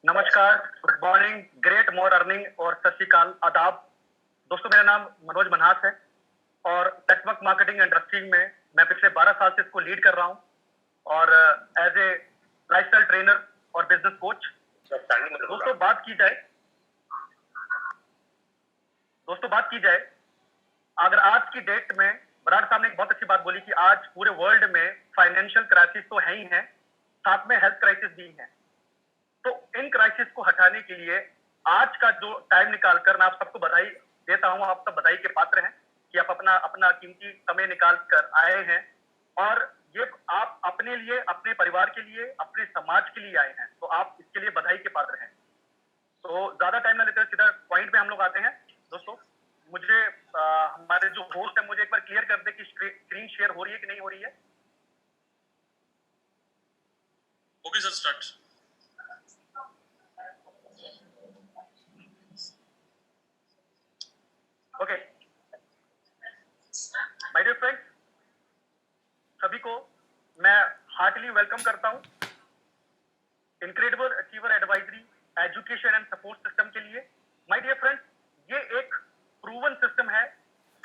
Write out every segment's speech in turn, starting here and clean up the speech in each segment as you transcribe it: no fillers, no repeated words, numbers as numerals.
नमस्कार, good morning, great morning और सत श्री अकाल, आदाब। दोस्तों, मेरा नाम मनोज मनहास है और नेटवर्क मार्केटिंग इंडस्ट्री में मैं पिछले 12 साल से इसको लीड कर रहा हूं और एज ए लाइफस्टाइल ट्रेनर और बिजनेस कोच। दोस्तों बात की जाए अगर आज की डेट में, बराड़ साहब ने एक बहुत अच्छी बात बोली कि आज पूरे वर्ल्ड में फाइनेंशियल क्राइसिस तो है ही है, साथ में हेल्थ क्राइसिस भी है। तो इन क्राइसिस को हटाने के लिए आज का जो टाइम निकालकर मैं आप सबको बधाई देता हूं, आप सब बधाई के पात्र हैं कि आप अपना अपना कीमती समय निकाल कर आए हैं और ये आप अपने लिए, अपने परिवार के लिए, अपने समाज के लिए आए हैं, तो आप इसके लिए बधाई के पात्र हैं। तो ज्यादा टाइम ना लेते हुए सीधा पॉइंट पे हम लोग आते हैं। दोस्तों, मुझे हमारे जो होस्ट है मुझे एक बार क्लियर कर दे कि स्क्रीन शेयर हो रही है कि नहीं हो रही है। Okay sir, start. Okay, my dear friends, सभी को मैं हार्टली वेलकम करता हूं incredible achiever advisory education and support system के लिए। माय डियर फ्रेंड्स, ये एक प्रूवन सिस्टम है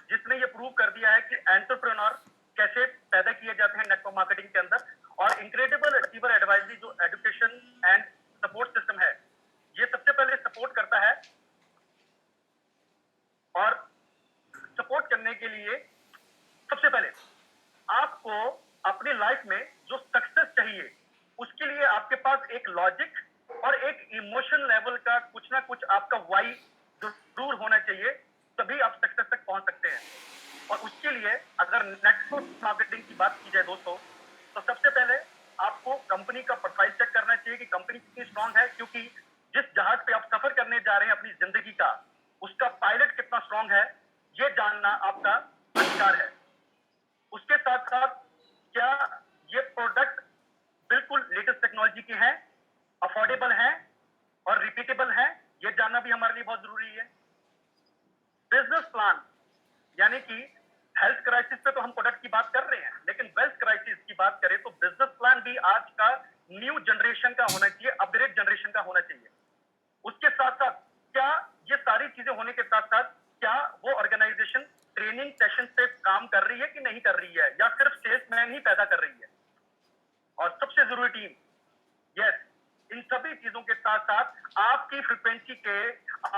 जिसने ये प्रूव कर दिया है कि एंटरप्रेन्योर कैसे पैदा किए जाते हैं नेटवर्क मार्केटिंग के अंदर। और इनक्रेडिबल अचीवर एडवाइजरी जो एजुकेशन एंड सपोर्ट सिस्टम है, ये सबसे पहले सपोर्ट करता है और सपोर्ट करने के लिए सबसे पहले आपको अपनी लाइफ में जो सक्सेस चाहिए उसके लिए आपके पास एक लॉजिक और एक इमोशन लेवल का कुछ ना कुछ आपका वाई जरूर होना चाहिए, तभी आप सक्सेस तक पहुंच सकते हैं। और उसके लिए अगर नेटवर्क मार्केटिंग की बात की जाए दोस्तों, तो सबसे पहले आपको कंपनी का प्रोफाइल चेक करना चाहिए कि कंपनी कितनी स्ट्रांग है, क्योंकि जिस जहाज पे आप सफर करने जा रहे हैं अपनी जिंदगी का, उसका पायलट कितना स्ट्रांग है, ये जानना आपका अधिकार है। उसके साथ साथ क्या ये प्रोडक्ट बिल्कुल लेटेस्ट टेक्नोलॉजी के हैं, अफोर्डेबल हैं और रिपीटेबल हैं, ये जानना भी हमारे लिए बहुत जरूरी है। बिजनेस प्लान, यानी कि हेल्थ क्राइसिस पे तो हम प्रोडक्ट की बात कर रहे हैं, लेकिन वेल्थ क्राइसिस की बात करें तो बिजनेस प्लान भी आज का न्यू जनरेशन का होना चाहिए, अपग्रेड जनरेशन का होना चाहिए। उसके साथ साथ क्या ये सारी चीजें होने के साथ साथ क्या वो ऑर्गेनाइजेशन ट्रेनिंग सेशन पे काम कर रही है कि नहीं कर रही है, या सिर्फ सेल्समैन ही पैदा कर रही है। और सबसे जरूरी टीम, यस, इन सभी चीजों के साथ साथ आपकी फ्रीक्वेंसी के,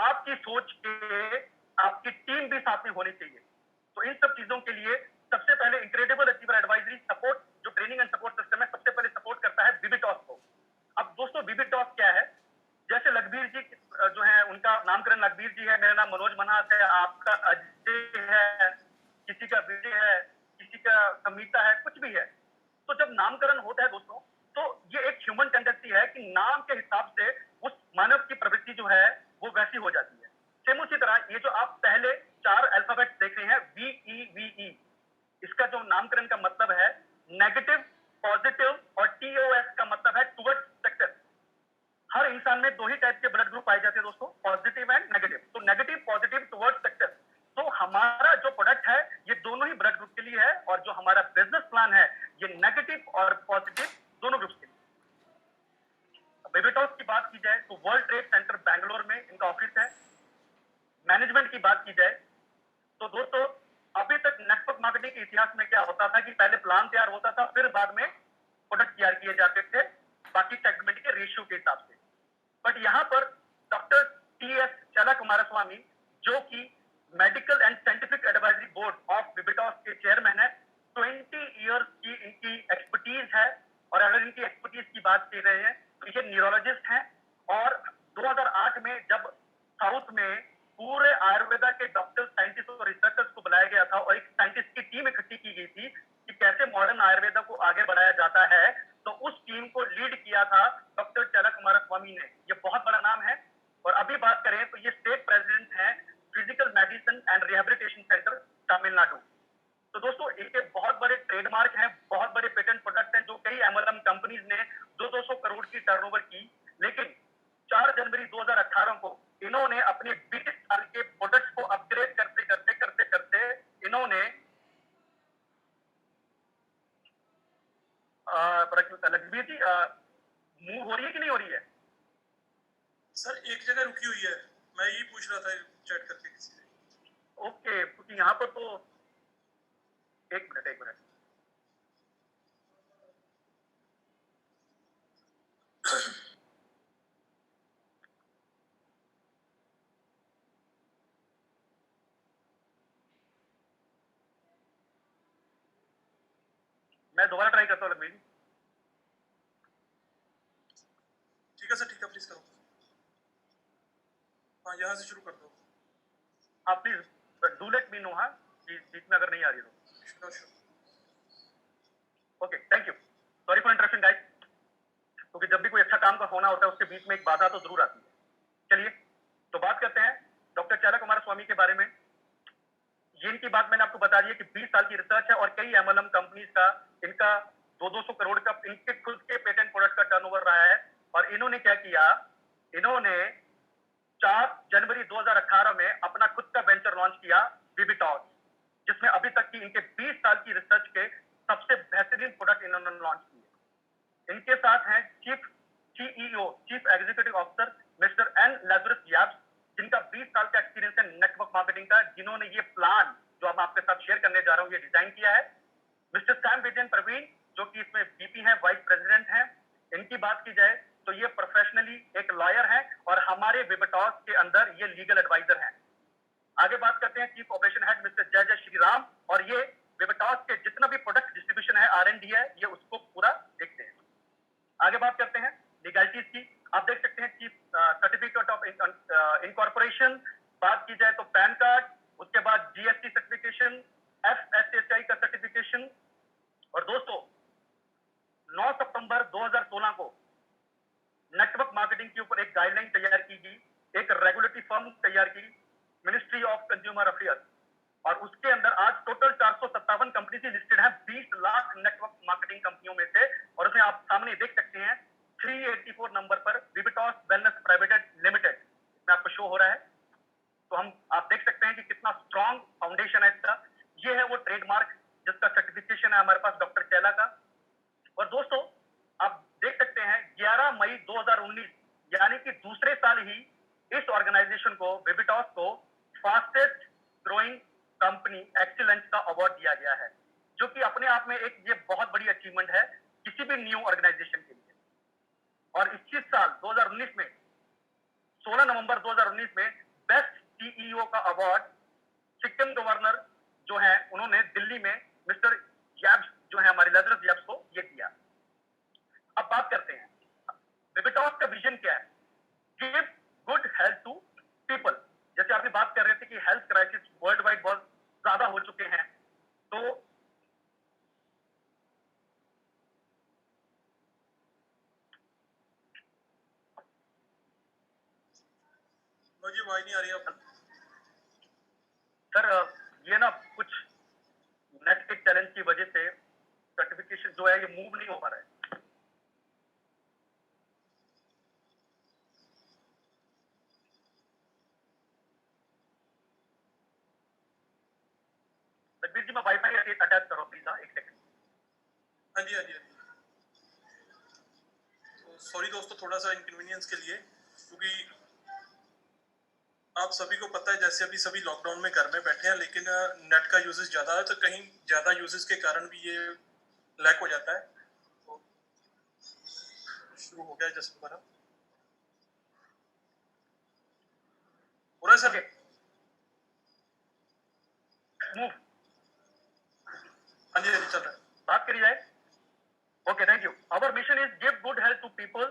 आपकी सोच के, आपकी टीम भी साथ में होनी चाहिए। तो इन सब चीजों के लिए सबसे पहले इनक्रेडिबल अचीवर एडवाइजरी सपोर्ट जो ट्रेनिंग एंड सपोर्ट सिस्टम है, सबसे पहले सपोर्ट करता है विबिटॉस को। अब दोस्तों, विबिटॉस क्या है? जैसे लखबीर जी जो है, उनका नामकरण लखबीर जी है, मेरा नाम मनोज मनहास है, आपका अजय है, किसी का विजय है, किसी का समीता है, कुछ भी है। तो जब नामकरण होता है दोस्तों, तो ये एक ह्यूमन टेंडेंसी है कि नाम के हिसाब से उस मानव की प्रवृत्ति जो है वो वैसी हो जाती है। सेम उसी तरह ये जो आप पहले 4 अल्फाबेट्स देख रहे हैं, VEVE, इसका जो नामकरण का मतलब है नेगेटिव, पॉजिटिव, और TOS का मतलब है टुवर्ड्स सक्सेस। हर इंसान में 2 ही टाइप के ब्लड ग्रुप पाए जाते हैं दोस्तों, पॉजिटिव एंड नेगेटिव। तो नेगेटिव पॉजिटिव टुवर्ड्स सक्सेस। तो हमारा जो प्रोडक्ट है ये दोनों ही ब्लड ग्रुप के लिए है, और जो हमारा बिजनेस प्लान है ये नेगेटिव और पॉजिटिव दोनों ग्रुप्स के लिए। बेबीटॉस की बात की जाए तो वर्ल्ड ट्रेड सेंटर बैंगलोर में इनका ऑफिस है। मैनेजमेंट की बात की जाए तो दोस्तों, अभी तक नेटवर्क मार्केटिंग के इतिहास में क्या होता था कि पहले प्लान तैयार होता था, फिर बाद में प्रोडक्ट तैयार किए जाते थे बाकी सेगमेंट के रेशियो के हिसाब से। बट यहाँ पर डॉक्टर TS चला कुमारस्वामी, जो कि medical and scientific advisory board of Vibitos के चेयरमैन है, 20 इयर्स की इनकी एक्सपर्टीज है। और अगर इनकी एक्सपर्टीज की बात कर रहे हैं तो ये न्यूरोलॉजिस्ट हैं। और 2008 में जब साउथ में पूरे आयुर्वेदा के डॉक्टर, साइंटिस्ट और रिसर्चर्स को बुलाया गया था और एक साइंटिस्ट की टीम इकट्ठी की गई थी कि कैसे मॉडर्न आयुर्वेदा को आगे बढ़ाया जाता है, तो उस टीम को लीड किया था डॉक्टर चला कुमारस्वामी ने। ये बहुत बड़ा नाम है। और अभी बात करें तो ये स्टेट प्रेसिडेंट हैं physical medicine and rehabilitation centre Tamil Nadu. तो दोस्तों, इनके बहुत बड़े ट्रेडमार्क हैं, बहुत बड़े पेटेंट प्रोडक्ट हैं, जो कई MLM कंपनीज ने 200 करोड़ की टर्नओवर की। लेकिन 4 जनवरी 2018 को इन्होंने अपने 20 साल के प्रोडक्ट्स को अपग्रेड करते करते करते करते इन्होंने लखबीर जी, मूव हो रही है कि नहीं हो रही है? सर एक जगह रुकी हुई है, मैं यही पूछ रहा था चैट करके किसी से। ओके, क्योंकि यहाँ पर तो एक मिनट मैं दोबारा ट्राई करता हूँ लखवीर जी। ठीक है सर, ठीक है, प्लीज करो। हाँ, यहाँ से शुरू कर दो। हाँ please do let me know, हाँ कि बीच में अगर नहीं आ रही तो। Sure sure. Okay, thank you, sorry for interruption guys, क्योंकि जब भी कोई अच्छा काम का होना होता है उसके बीच में एक बाधा तो जरूर आती है। चलिए तो बात करते हैं डॉक्टर चैला कुमार स्वामी के बारे में। ये इनकी बात मैंने आपको बता दी है कि 20 साल की रिसर्च है और कई एमएलएम कंपनीज का इनका 200 करोड़ का इनके खुद के पेटेंट प्रोडक्ट का टर्नओवर रहा है। और इन्होंने क्या किया, इन्होंने 4 जनवरी 2018 में अपना खुद का वेंचर लॉन्च किया विबिटॉस, जिसमें अभी तक की इनके 20 साल की रिसर्च के सबसे बेहतरीन प्रोडक्ट इन्होंने लॉन्च किए। इनके साथ हैं chief executive officer mister N Lazarus Yabs, जिनका 20 साल का एक्सपीरियंस है नेटवर्क मार्केटिंग का, जिन्होंने ये प्लान जो हम आपके साथ शेयर करने जा रहा हूं ये डिजाइन किया है। मिस्टर सैम विजयन प्रवीण, जो कि इसमें वीपी हैं, वाइस प्रेसिडेंट हैं। इनकी बात की जाए तो ये प्रोफेशनली एक लॉयर हैं और हमारे विबिटॉस के अंदर ये लीगल एडवाइजर हैं। आगे बात करते हैं चीफ ऑपरेशन हेड मिस्टर जय जय श्रीराम, और ये विबिटॉस के जितना भी प्रोडक्ट डिस्ट्रीब्यूशन है, R&D है, ये उसको पूरा देखते हैं। आगे बात करते हैं लीगलिटीज की। आप देख सकते हैं चीफ सर्टिफिकेट ऑफ इनकॉर्पोरेशन, बात की जाए तो पैन कार्ड, उसके बाद जीएसटी सर्टिफिकेशन, FSSAI का सर्टिफिकेशन। और दोस्तों 9 सितंबर 2016 को नेटवर्क मार्केटिंग के ऊपर एक गाइडलाइन तैयार की गई, एक रेगुलेटरी फर्म तैयार की, मिनिस्ट्री ऑफ कंज्यूमर अफेयर्स, और उसके अंदर आज टोटल 457 कंपनी लिस्टेड है 20 लाख नेटवर्क मार्केटिंग कंपनियों में से। और उसमें आप सामने देख सकते हैं 384 नंबर पर विबिटॉस वेलनेस प्राइवेट लिमिटेड में आपको शो हो रहा है। तो आप देख सकते हैं कि कितना स्ट्रॉन्ग फाउंडेशन है इसका। ये है वो ट्रेडमार्क जिसका सर्टिफिकेशन है हमारे पास डॉक्टर चैला का। और दोस्तों आप देख सकते हैं 11 मई 2019 यानी कि दूसरे साल ही इस ऑर्गेनाइजेशन को, विबिटॉस को, फास्टेस्ट ग्रोइंग कंपनी एक्सीलेंस का अवार्ड दिया गया है, जो कि अपने आप में एक ये बहुत बड़ी अचीवमेंट है किसी भी न्यू ऑर्गेनाइजेशन के लिए। और इसी साल 2019 में 16 नवंबर 2019 में बेस्ट सीईओ का अवार्ड सिक्किम गवर्नर जो है उन्होंने दिल्ली में मिस्टर याब्स जो है हमारे लैजरस याब्स को ये दिया। अब बात करते हैं विबिटॉस का विजन क्या है, give good health to people. जैसे आप बात कर रहे थे कि हेल्थ क्राइसिस वर्ल्ड वाइड बहुत ज्यादा हो चुके हैं, तो मुझे आवाज नहीं आ रही अब। सर ये ना कुछ नेट के चैलेंज की वजह से सर्टिफिकेशन जो है ये मूव नहीं हो पा रहा है। लखबीर जी मैं वाईफाई अटैच करो प्लीज, एक सेकंड। हाँ जी, हाँ जी, हाँ जी। तो सॉरी दोस्तों, थोड़ा सा इनकन्वीनियंस के लिए, क्योंकि आप सभी को पता है जैसे अभी सभी लॉकडाउन में घर में बैठे हैं, लेकिन नेट का यूजेस ज़्यादा है, तो कहीं ज़्यादा यूजेस के कारण भी ये लैक हो जाता है। तो शुरू हो गया जस्ट दोबारा हो रहा है सर। मूव, हाँ जी, हाँ जी, चल रहा है। बात करी जाए। Okay thank you. Our mission is give good health to people.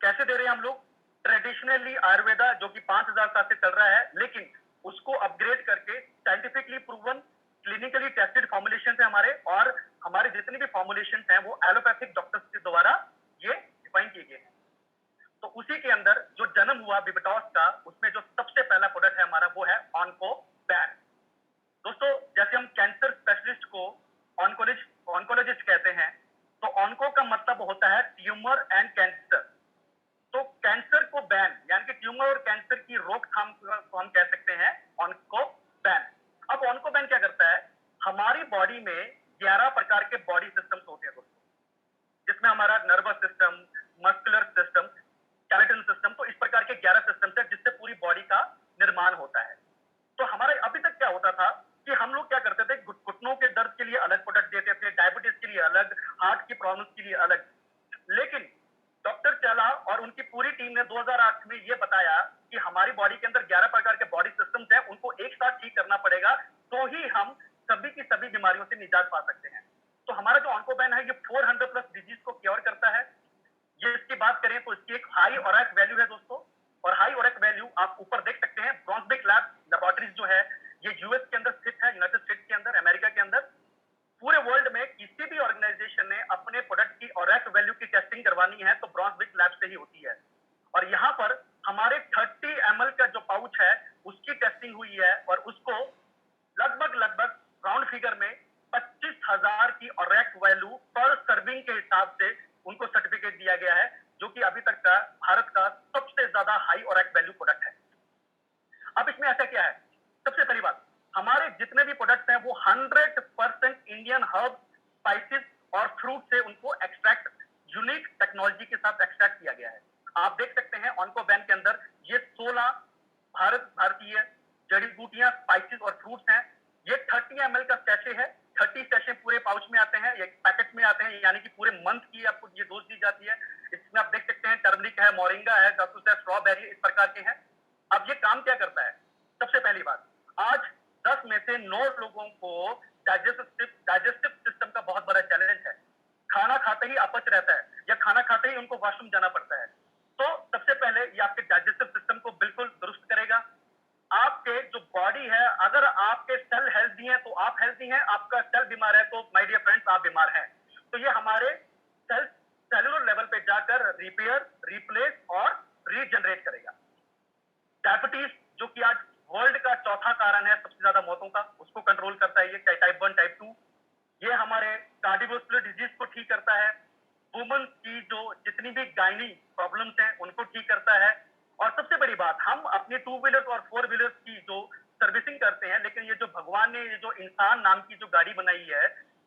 कैसे दे रहे हैं हम लोग? ट्रेडिशनली आयुर्वेदा जो कि 5000 साल से चल रहा है, लेकिन उसको अपग्रेड करके scientifically proven clinically tested formulation है हमारे, और हमारे जितने भी फॉर्मुलेशन हैं वो एलोपैथिक डॉक्टर्स के द्वारा ये डिफाइन किए गए हैं। तो उसी के अंदर जो जन्म हुआ विबिटॉस का, उसमें जो सबसे पहला प्रोडक्ट है हमारा वो है ऑन्को बैन। दोस्तों जैसे हम कैंसर स्पेशलिस्ट को ऑन्कोलॉजिस्ट कहते हैं, तो ऑन्को का मतलब होता है ट्यूमर एंड कैंसर। तो कैंसर को बैन यानी कि ट्यूमर और कैंसर की रोकथाम को हम कह सकते हैं ऑन्को बैन। अब ऑन्को बैन क्या करता है, हमारी बॉडी में 11 प्रकार के बॉडी सिस्टम्स होते हैं दोस्तों, जिसमें हमारा nervous system, muscular system, skeletal system, तो इस प्रकार के 11 सिस्टम्स है जिससे पूरी बॉडी का निर्माण होता है। तो हमारे अभी तक क्या होता था कि हम लोग क्या करते थे, घुटनों के दर्द के लिए अलग प्रोडक्ट देते थे, डायबिटीज के लिए अलग, हार्ट की प्रॉब्लम्स के लिए अलग। लेकिन डॉक्टर चला और उनकी पूरी टीम ने 2008 में ये बताया कि हमारी बॉडी के अंदर 11 प्रकार के बॉडी सिस्टम्स हैं, उनको एक साथ ठीक करना पड़ेगा, तो ही हम सभी की सभी बीमारियों से निजात पा सकते हैं। तो हमारा जो ऑन्कोबैन है ये 400 प्लस डिजीज को क्योर करता है। ये इसकी बात करें तो इसकी एक हाई ओरैक वैल्यू है दोस्तों, और हाई ओरैक वैल्यू आप ऊपर देख सकते हैं। ब्रॉन्सबेक लैब लेबोरेटरीज जो है ये यूएस के अंदर स्थित है, यूनाइटेड स्टेट्स के अंदर, अमेरिका के अंदर। पूरे वर्ल्ड में किसी भी ऑर्गेनाइजेशन ने अपने प्रोडक्ट की ओरैक वैल्यू की टेस्टिंग करवानी है तो ब्रॉन्सबेक लैब से ही होती है। और यहाँ पर हमारे 30 ml का जो पाउच है उसकी टेस्टिंग हुई है और उसको लगभग राउंड फिगर में 25,000 की ओरैक वैल्यू पर सर्विंग के हिसाब से उनको सर्टिफिकेट दिया गया है, जो कि अभी तक का भारत का सबसे ज्यादा हाई ओरैक वैल्यू प्रोडक्ट है। अब इसमें ऐसा क्या है, सबसे पहली बात, हमारे जितने भी प्रोडक्ट्स हैं वो 100% इंडियन हर्ब, स्पाइसेस और फ्रूट से उनको एक्सट्रैक्ट, यूनिक टेक्नोलॉजी के साथ एक्सट्रैक्ट किया गया है। आप देख सकते हैं ऑन्कोबैन के अंदर ये 16 भारतीय जड़ी बूटियां, स्पाइसेस और फ्रूट्स हैं। ये 30 ml का सैशे है, 30 सैशे पूरे पाउच में आते हैं, एक पैकेट में आते हैं, यानी कि पूरे मंथ की आपको ये डोज दी जाती है। इसमें आप देख सकते हैं टर्मरिक है, मोरिंगा है, जासूस है, स्ट्रॉबेरी, इस प्रकार के हैं। अब ये काम क्या करता है, सबसे पहली बात, आज 10 में से 9 लोगों को डाइजेस्टिव सिस्टम का बहुत बड़ा चैलेंज है। खाना खाते ही अपच रहता है या खाना खाते ही उनको वॉशरूम जाना पड़ता है। तो सबसे पहले ये आपके डाइजेस्टिव सिस्टम को बिल्कुल दुरुस्त करेगा। आपके जो बॉडी है, अगर आपके सेल हेल्दी हैं तो आप हेल्दी हैं, आपका सेल बीमार है तो माय डियर फ्रेंड्स आप बीमार हैं। तो ये हमारे सेलुलर लेवल पे जाकर रिपेयर, रिप्लेस और रीजनरेट करेगा। डायबिटीज जो कि आज वर्ल्ड का चौथा कारण है सबसे ज्यादा मौतों का, उसको कंट्रोल करता है ये, टाइप 1, टाइप 2। ये हमारे कार्डियोवैस्कुलर डिजीज को ठीक करता है। वुमेन की जो जितनी भी गायनी प्रॉब्लम्स हैं उनको ठीक करता है। और सबसे बड़ी बात, हम अपने 2 व्हीलर्स और 4 व्हीलर्स की जो सर्विसिंग करते हैं, लेकिन ये जो भगवान ने ये जो इंसान नाम की जो गाड़ी बनाई है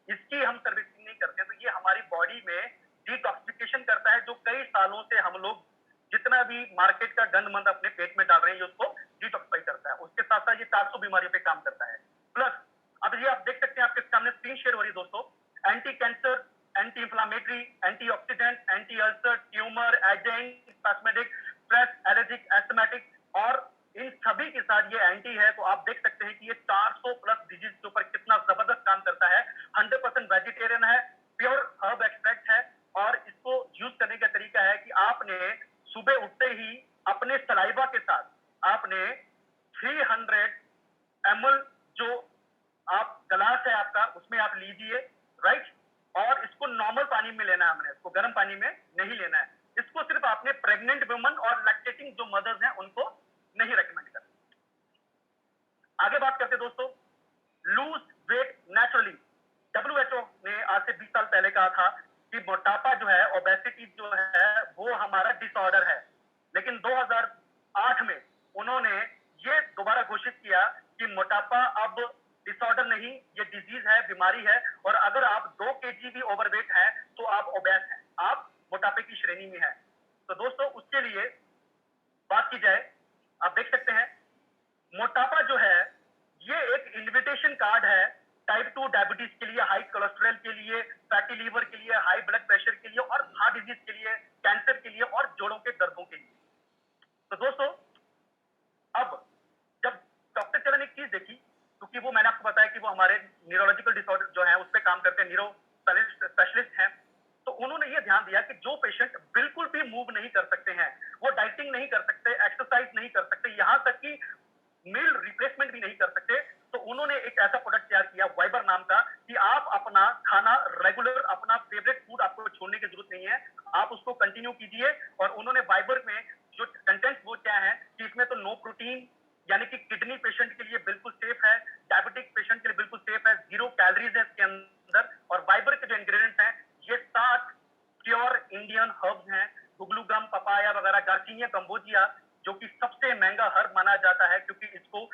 इसकी हम सर्विसिंग नहीं करते। तो ये हमारी बॉडी में डिटॉक्सिफिकेशन करता है, जो कई सालों से हम लोग जितना भी मार्केट का गंद मंद अपने पेट में डाल रहे हैं ये उसको डिटॉक्सिफाई करता है। उसके साथ साथ ये 400 बीमारियों पे काम करता है। प्लस अब ये आप देख सकते हैं, आपके सामने स्क्रीन शेयर हो रही है दोस्तों, anti cancer, anti inflammatory, antioxidant, anti ulcer, tumour, ageing, spasmatic, stress, allergic, asthmatic, और इन सभी के साथ ये एंटी है। तो आप देख सकते हैं कि ये 400 प्लस डिजीज के ऊपर कितना जबरदस्त काम करता है। 100% वेजिटेरियन है, प्योर हर्ब एक्सट्रैक्ट है, और इसको यूज करने का तरीका है कि आपने सुबह उठते ही अपने सलाइवा के साथ आपने 300 ml जो आप गिलास है आपका उसमें आप लीजिए, राइट, और इसको नॉर्मल पानी में लेना है, हमने इसको गर्म पानी में नहीं लेना है। इसको सिर्फ आपने प्रेग्नेंट वुमन और लैक्टेटिंग जो मदर्स हैं उनको नहीं रेकमेंड करना। आगे बात करते दोस्तों, लूज वेट नेचुरली। WHO ने आज से 20 साल पहले कहा था कि मोटापा जो है, ओबेसिटी जो है, वो हमारा डिसऑर्डर है। लेकिन 2008 में उन्होंने ये दोबारा घोषित किया कि मोटापा अब डिसऑर्डर नहीं, ये डिजीज है, बीमारी है, और अगर आप 2 kg भी ओवरवेट हैं तो आप ओबेस हैं, आप मोटापे की श्रेणी में हैं। तो दोस्तों उसके लिए बात की जाए, आप देख सकते हैं मोटापा जो है ये एक इन्विटेशन कार्ड है टाइप 2 डायबिटीज के लिए, हाई कोलेस्ट्रॉल के लिए, फैटी लीवर के लिए, हाई ब्लड प्रेशर के लिए, और हार्ट डिजीज के लिए, कैंसर के लिए, और जोड़ों के दर्दों के लिए। तो दोस्तों अब जब डॉक्टर चलन ने एक चीज देखी, क्योंकि वो मैंने आपको बताया कि वो हमारे न्यूरोलॉजिकल डिसऑर्डर जो है उस पर काम करते हैं, न्यूरो स्पेशलिस्ट हैं, तो उन्होंने ये ध्यान दिया कि जो पेशेंट बिल्कुल भी मूव नहीं कर सकते हैं, वो डाइटिंग नहीं कर सकते, एक्सरसाइज नहीं कर सकते, यहां तक कि मील रिप्लेसमेंट भी नहीं कर सकते, तो उन्होंने एक ऐसा प्रोडक्ट तैयार किया वाइबर नाम का कि आप अपना खाना रेगुलर, अपना फेवरेट फूड आपको छोड़ने की जरूरत नहीं है, आप उसको कंटिन्यू कीजिए। और उन्होंने वाइबर में जो कंटेंट वो क्या है कि इसमें तो नो प्रोटीन, यानी कि किडनी पेशेंट के लिए बिल्कुल सेफ है, डायबिटिक पेशेंट के लिए बिल्कुल सेफ है, 0 कैलोरीज है इसके अंदर, और वाइबर के जो इंग्रेडिएंट्स हैं ये 7 प्योर इंडियन हर्ब्स हैं, गुगलूगम, पपाया वगैरह, गार्सिनिया कंबोजिया, जो कि सबसे महंगा हर्ब माना जाता है, क्योंकि इसको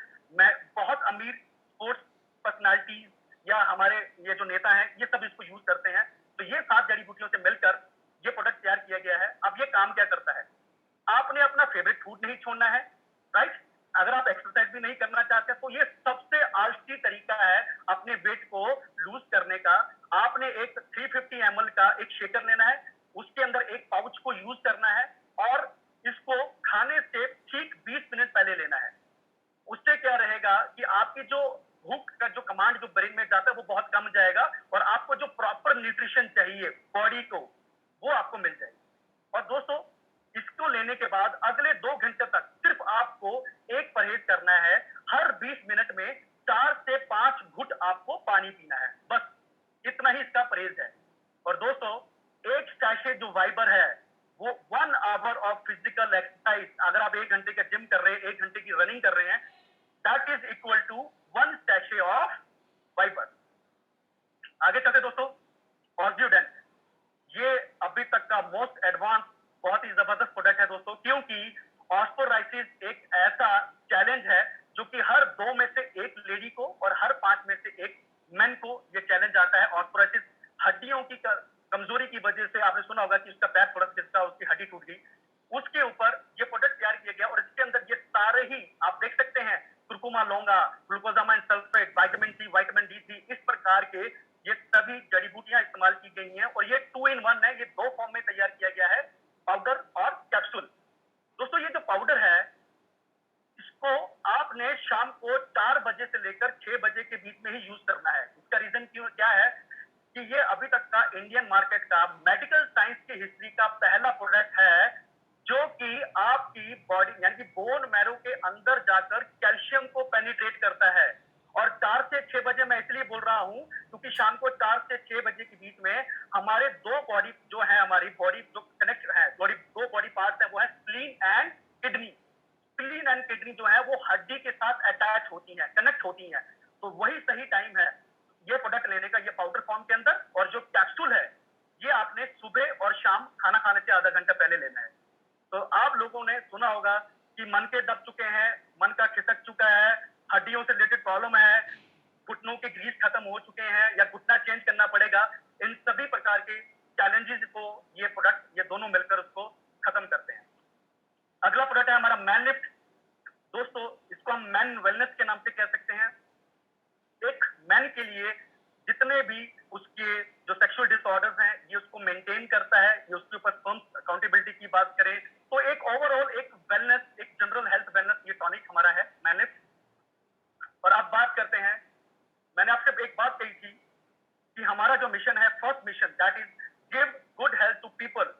बहुत अमीर स्पोर्ट्स पर्सनालिटीज या हमारे ये जो नेता हैं ये सब इसको यूज करते हैं। तो ये 7 जड़ी बूटियों से मिलकर ये प्रोडक्ट तैयार किया गया है। अब ये काम क्या करता है, आपने अपना फेवरेट फूड नहीं छोड़ना है, राइट? अगर आप एक्सरसाइज भी नहीं करना चाहते तो ये सबसे आलसी तरीका है अपने वेट को लूज करने का। आपने एक 350 ml का एक शेकर लेना है, उसके अंदर एक पाउच को यूज करना है और इसको खाने से ठीक 20 मिनट पहले लेना है। उससे क्या रहेगा कि आपकी जो भूख का जो कमांड जो ब्रेन में जाता है वो बहुत कम जाएगा और आपको जो प्रॉपर न्यूट्रिशन चाहिए बॉडी को वो आपको मिल जाएगी। और दोस्तों, इसको लेने के बाद अगले 2 घंटे तक सिर्फ आपको एक परहेज करना है, हर 20 मिनट में 4 से 5 घुट आपको पानी पीना है, बस इतना ही इसका परहेज है। और दोस्तों, एक सैशे जो वाइबर है वो 1 आवर ऑफ फिजिकल एक्सरसाइज, अगर आप 1 घंटे का जिम कर रहे हैं, 1 घंटे की रनिंग कर रहे हैं, that is equal to 1 sachet of Viber. आगे चलते दोस्तों, ऑर्जियोडेंट, ये अभी तक का मोस्ट एडवांस बहुत ही जबरदस्त प्रोडक्ट है दोस्तों, क्योंकि ऑस्टोराइसिस एक ऐसा चैलेंज है जो कि हर 2 में से 1 लेडी को और हर 5 में से 1 मेन को ये चैलेंज आता है। ऑस्टोराइसिस हड्डियों की कमजोरी की वजह से, आपने सुना होगा कि उसका पैर थोड़ा खिसका, उसकी हड्डी टूट गई, उसके ऊपर ये प्रोडक्ट तैयार किया गया और इसके अंदर ये सारे ही आप देख सकते हैं, curcuma longa, glucosamine sulphate, vitamin C, vitamin D three, इस प्रकार के ये सभी जड़ी बूटियां इस्तेमाल की गई हैं और ये 2 in 1 है। ये 2 फॉर्म में तैयार किया गया है, पाउडर और कैप्सूल। दोस्तों, ये जो पाउडर है इसको आपने शाम को 4 बजे से लेकर 6 बजे के बीच में ही यूज करना है। इसका रीजन क्यों क्या है कि ये अभी तक का इंडियन मार्केट का मेडिकल साइंस की हिस्ट्री का पहला प्रोडक्ट है जो कि आपकी बॉडी यानी कि बोन मैरो के अंदर जाकर कैल्शियम को पेनिट्रेट करता है। और 4 से 6 बजे मैं इसलिए बोल रहा हूं क्योंकि शाम को 4 से 6 बजे के बीच में हमारे 2 बॉडी जो है, हमारी बॉडी जो कनेक्ट है, दो बॉडी पार्ट्स है, वो है spleen and kidney. Spleen and kidney जो है वो हड्डी के साथ अटैच होती है, कनेक्ट होती है। तो वही सही टाइम है ये प्रोडक्ट लेने का, ये पाउडर फॉर्म के अंदर। और जो कैप्सूल है ये आपने सुबह और शाम खाना खाने से आधा घंटा पहले लेना है। तो आप लोगों ने सुना होगा कि मन के दब चुके हैं, मन का खिसक चुका है, हड्डियों से रिलेटेड प्रॉब्लम है, घुटनों के ग्रीस खत्म हो चुके हैं या घुटना चेंज करना पड़ेगा, इन सभी प्रकार के चैलेंजेस को ये प्रोडक्ट, ये दोनों मिलकर उसको खत्म करते हैं। अगला प्रोडक्ट है हमारा मैन लिफ्ट। दोस्तों, इसको हम मैन वेलनेस के नाम से कह सकते हैं। एक मैन के लिए जितने भी उसके जो सेक्सुअल डिसऑर्डर्स हैं ये उसको मेंटेन करता है, ये उसके ऊपर फर्म अकाउंटेबिलिटी की बात करें तो एक ओवरऑल एक वेलनेस, एक जनरल हेल्थ वेलनेस ये टॉनिक हमारा है मैन लिफ्ट। और अब बात करते हैं, मैंने आपसे एक बात कही थी कि हमारा जो मिशन है, first mission, that is give good health to people.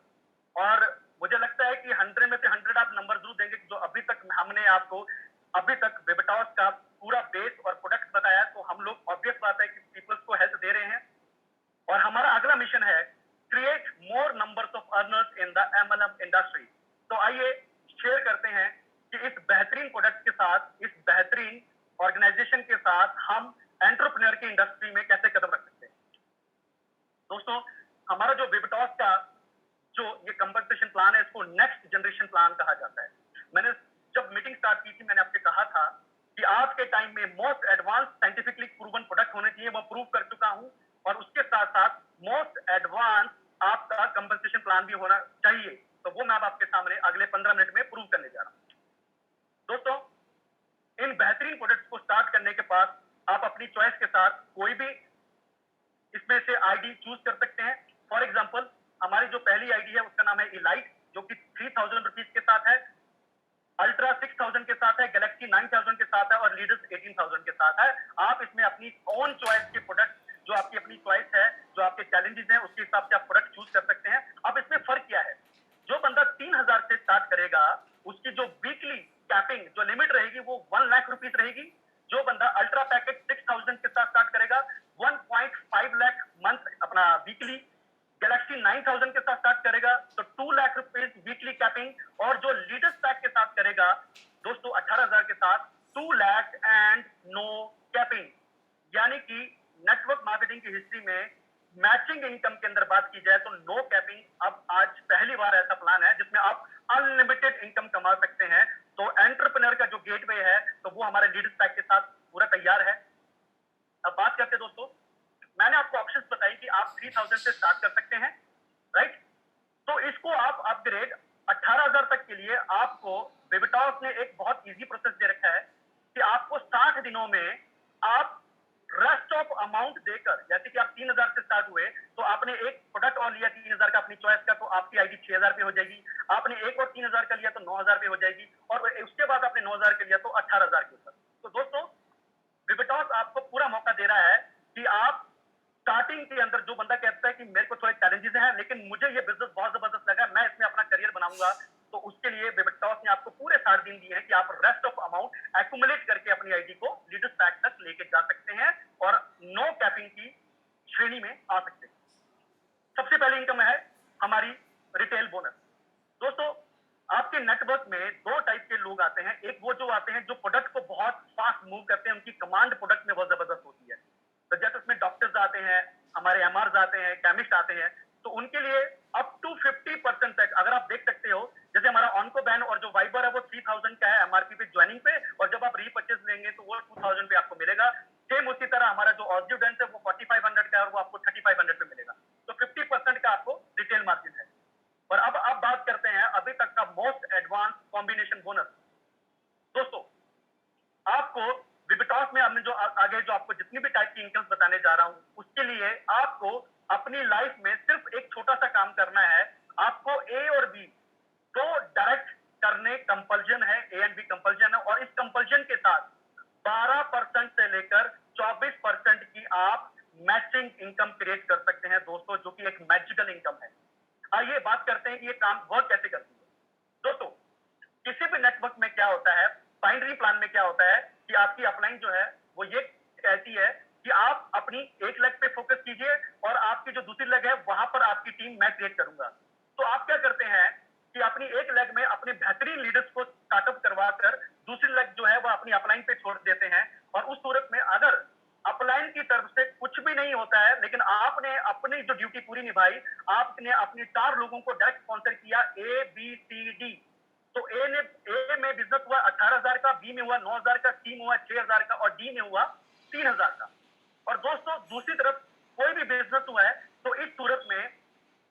और मुझे लगता है कि 100 में से 100 आप नंबर जरूर देंगे जो अभी तक हमने आपको अभी तक वेबिटॉस का पूरा बेस और प्रोडक्ट बताया, तो हम लोग ऑब्वियस बात है कि पीपल्स को हेल्थ दे रहे हैं। और हमारा अगला मिशन है create more numbers of earners in the MLM industry. तो आइए शेयर करते हैं कि इस बेहतरीन प्रोडक्ट के साथ, इस बेहतरीन ऑर्गेनाइजेशन के साथ हम एंटरप्रेन्योर की इंडस्ट्री में कैसे कदम रख सकते हैं। दोस्तों, हमारा जो वेबिटॉस का जो ये कंपनसेशन प्लान है इसको नेक्स्ट जनरेशन प्लान कहा जाता है। मैंने जब मीटिंग स्टार्ट की थी मैंने आपसे कहा था कि आज के टाइम में most advance scientifically proven product होने चाहिए, मैं प्रूव कर चुका हूं। और उसके साथ साथ मोस्ट एडवांस आपका कंपनसेशन प्लान भी होना चाहिए, तो वो मैं आपके सामने अगले 15 मिनट में प्रूव करने जा रहा हूं। दोस्तों, इन बेहतरीन प्रोडक्ट्स को स्टार्ट करने के बाद आप अपनी चॉइस के साथ कोई भी इसमें से आईडी चूज कर सकते हैं। फॉर एग्जांपल, हमारी जो पहली आईडी है उसका नाम है इलाइट, जो कि 3000 रुपीज के साथ है, अल्ट्रा 6000 के साथ है, गैलेक्सी 9000 के साथ है और लीडर्स 18000 के साथ है। आप इसमें अपनी ओन चॉइस के प्रोडक्ट, जो आपकी अपनी चॉइस है, जो आपके चैलेंजेस हैं, उसके हिसाब से आप प्रोडक्ट चूज कर सकते हैं। अब इसमें फर्क क्या है, जो बंदा 3000 से स्टार्ट करेगा उसकी जो वीकली कैपिंग जो लिमिट रहेगी वो 1 लाख रुपीज रहेगी। जो बंदा अल्ट्रा पैकेज 6000 के साथ स्टार्ट करेगा 1.5 लाख मंथ अपना वीकली, गैलेक्सी 9000 के साथ स्टार्ट करेगा तो 2 लाख रुपीज वीकली कैपिंग, और जो लीडर्स पैक के साथ करेगा दोस्तों 18000 के साथ 2 लाख एंड नो कैपिंग। यानी कि नेटवर्क मार्केटिंग की हिस्ट्री में मैचिंग इनकम के अंदर बात की जाए तो नो कैपिंग अब आज पहली बार ऐसा प्लान है जिसमें आप अनलिमिटेड इनकम कमा सकते हैं। तो एंटरप्रेन्योर का जो गेटवे है तो वो हमारे लीडर्स पैक के साथ पूरा तैयार है। अब बात करते हैं दोस्तों, मैंने आपको ऑप्शंस बताई कि आप 3000 से स्टार्ट कर सकते हैं, राइट? तो इसको आप अपग्रेड 18,000 तक के लिए आपको विविटॉस ने एक बहुत इजी प्रोसेस दे रखा है कि आपको 60 दिनों में आप रेस्ट ऑफ अमाउंट देकर, जैसे कि आप 3,000 से स्टार्ट हुए तो आपने एक प्रोडक्ट और लिया 3,000 का अपनी चॉइस का, तो आपकी आईडी 6,000 पे हो जाएगी। आपने एक और 3,000 का लिया तो 9,000 पे हो जाएगी, और उसके बाद आपने 9,000 का लिया तो 18,000 के ऊपर। तो दोस्तों, विविटॉस आपको पूरा मौका दे रहा है कि आप स्टार्टिंग के अंदर, जो बंदा कहता है कि मेरे को थोड़े चैलेंजेस हैं लेकिन मुझे ये बिजनेस बहुत जबरदस्त लगा, मैं इसमें अपना करियर बनाऊंगा, तो उसके लिए विविटॉस ने आपको पूरे 60 दिन दिए हैं कि आप रेस्ट ऑफ अमाउंट एक्यूमुलेट करके अपनी आईडी को लीडर्स पैक तक लेके जा सकते हैं और नो कैपिंग की श्रेणी में आ सकते हैं। सबसे पहले इनकम है हमारी रिटेल बोनस। दोस्तों, आपके नेटवर्क में दो टाइप के लोग आते हैं। एक वो जो आते हैं जो प्रोडक्ट को बहुत फास्ट मूव करते हैं, उनकी कमांड प्रोडक्ट में बहुत जबरदस्त होती है। तो जैसे उसमें डॉक्टर्स आते हैं, हमारे एमआरस आते हैं, केमिस्ट आते हैं, तो उनके लिए अप टू 50% तक, अगर आप देख सकते हो, जैसे हमारा ऑनको बैन और जो वाइबर है वो 3,000 का है एमआरपी पे ज्वाइनिंग पे, और जब आप रीपर्चेज लेंगे तो वो 2,000 पे आपको मिलेगा। सेम उसी तरह हमारा जो ऑजिडेंस है वो 4,500 का है और वो आपको 3,500 पे मिलेगा। तो 50% का आपको रिटेल मार्जिन है। और अब आप बात करते हैं अभी तक का मोस्ट एडवांस कॉम्बिनेशन बोनस। दोस्तों, आपको विविटॉस में हमने जो आगे जो आपको जितनी भी टाइप की इनकम बताने जा रहा हूं, उसके लिए आपको अपनी लाइफ में सिर्फ एक छोटा सा काम करना है। आपको ए और बी दो डायरेक्ट करने कंपल्जन है, ए एंड बी कंपल्जन है, और इस कंपल्जन के साथ 12% से लेकर 24% की आप मैचिंग इनकम क्रिएट कर सकते हैं दोस्तों, जो कि एक मैजिकल इनकम है। आइए बात करते हैं कि ये काम वर्क कैसे करती है। दोस्तों, किसी भी नेटवर्क में क्या होता है, बाइनरी प्लान में क्या होता है कि आपकी अपलाइन जो है वो ये कहती है कि आप अपनी एक लेग पे फोकस कीजिए और आपकी जो दूसरी लेग है वहां पर आपकी टीम मैं क्रिएट करूंगा। तो आप क्या करते हैं कि अपनी एक लेग में अपने बेहतरीन लीडर्स को स्टार्टअप करवाकर दूसरी लेग जो है वो अपनी अपलाइन पे छोड़ देते हैं, और उस सूरत में अगर अपलाइन की तरफ से कुछ भी नहीं होता है लेकिन आपने अपनी जो ड्यूटी पूरी निभाई, आपने अपने 4 लोगों को डायरेक्ट स्पॉन्सर किया, ए बी सी डी। तो ए में बिजनेस हुआ 18,000 का, बी में हुआ 9,000 का, सी में हुआ 6,000 का और डी में हुआ 3,000 का। और दोस्तों, दूसरी तरफ कोई भी बिजनेस हुआ है तो इस सूरत में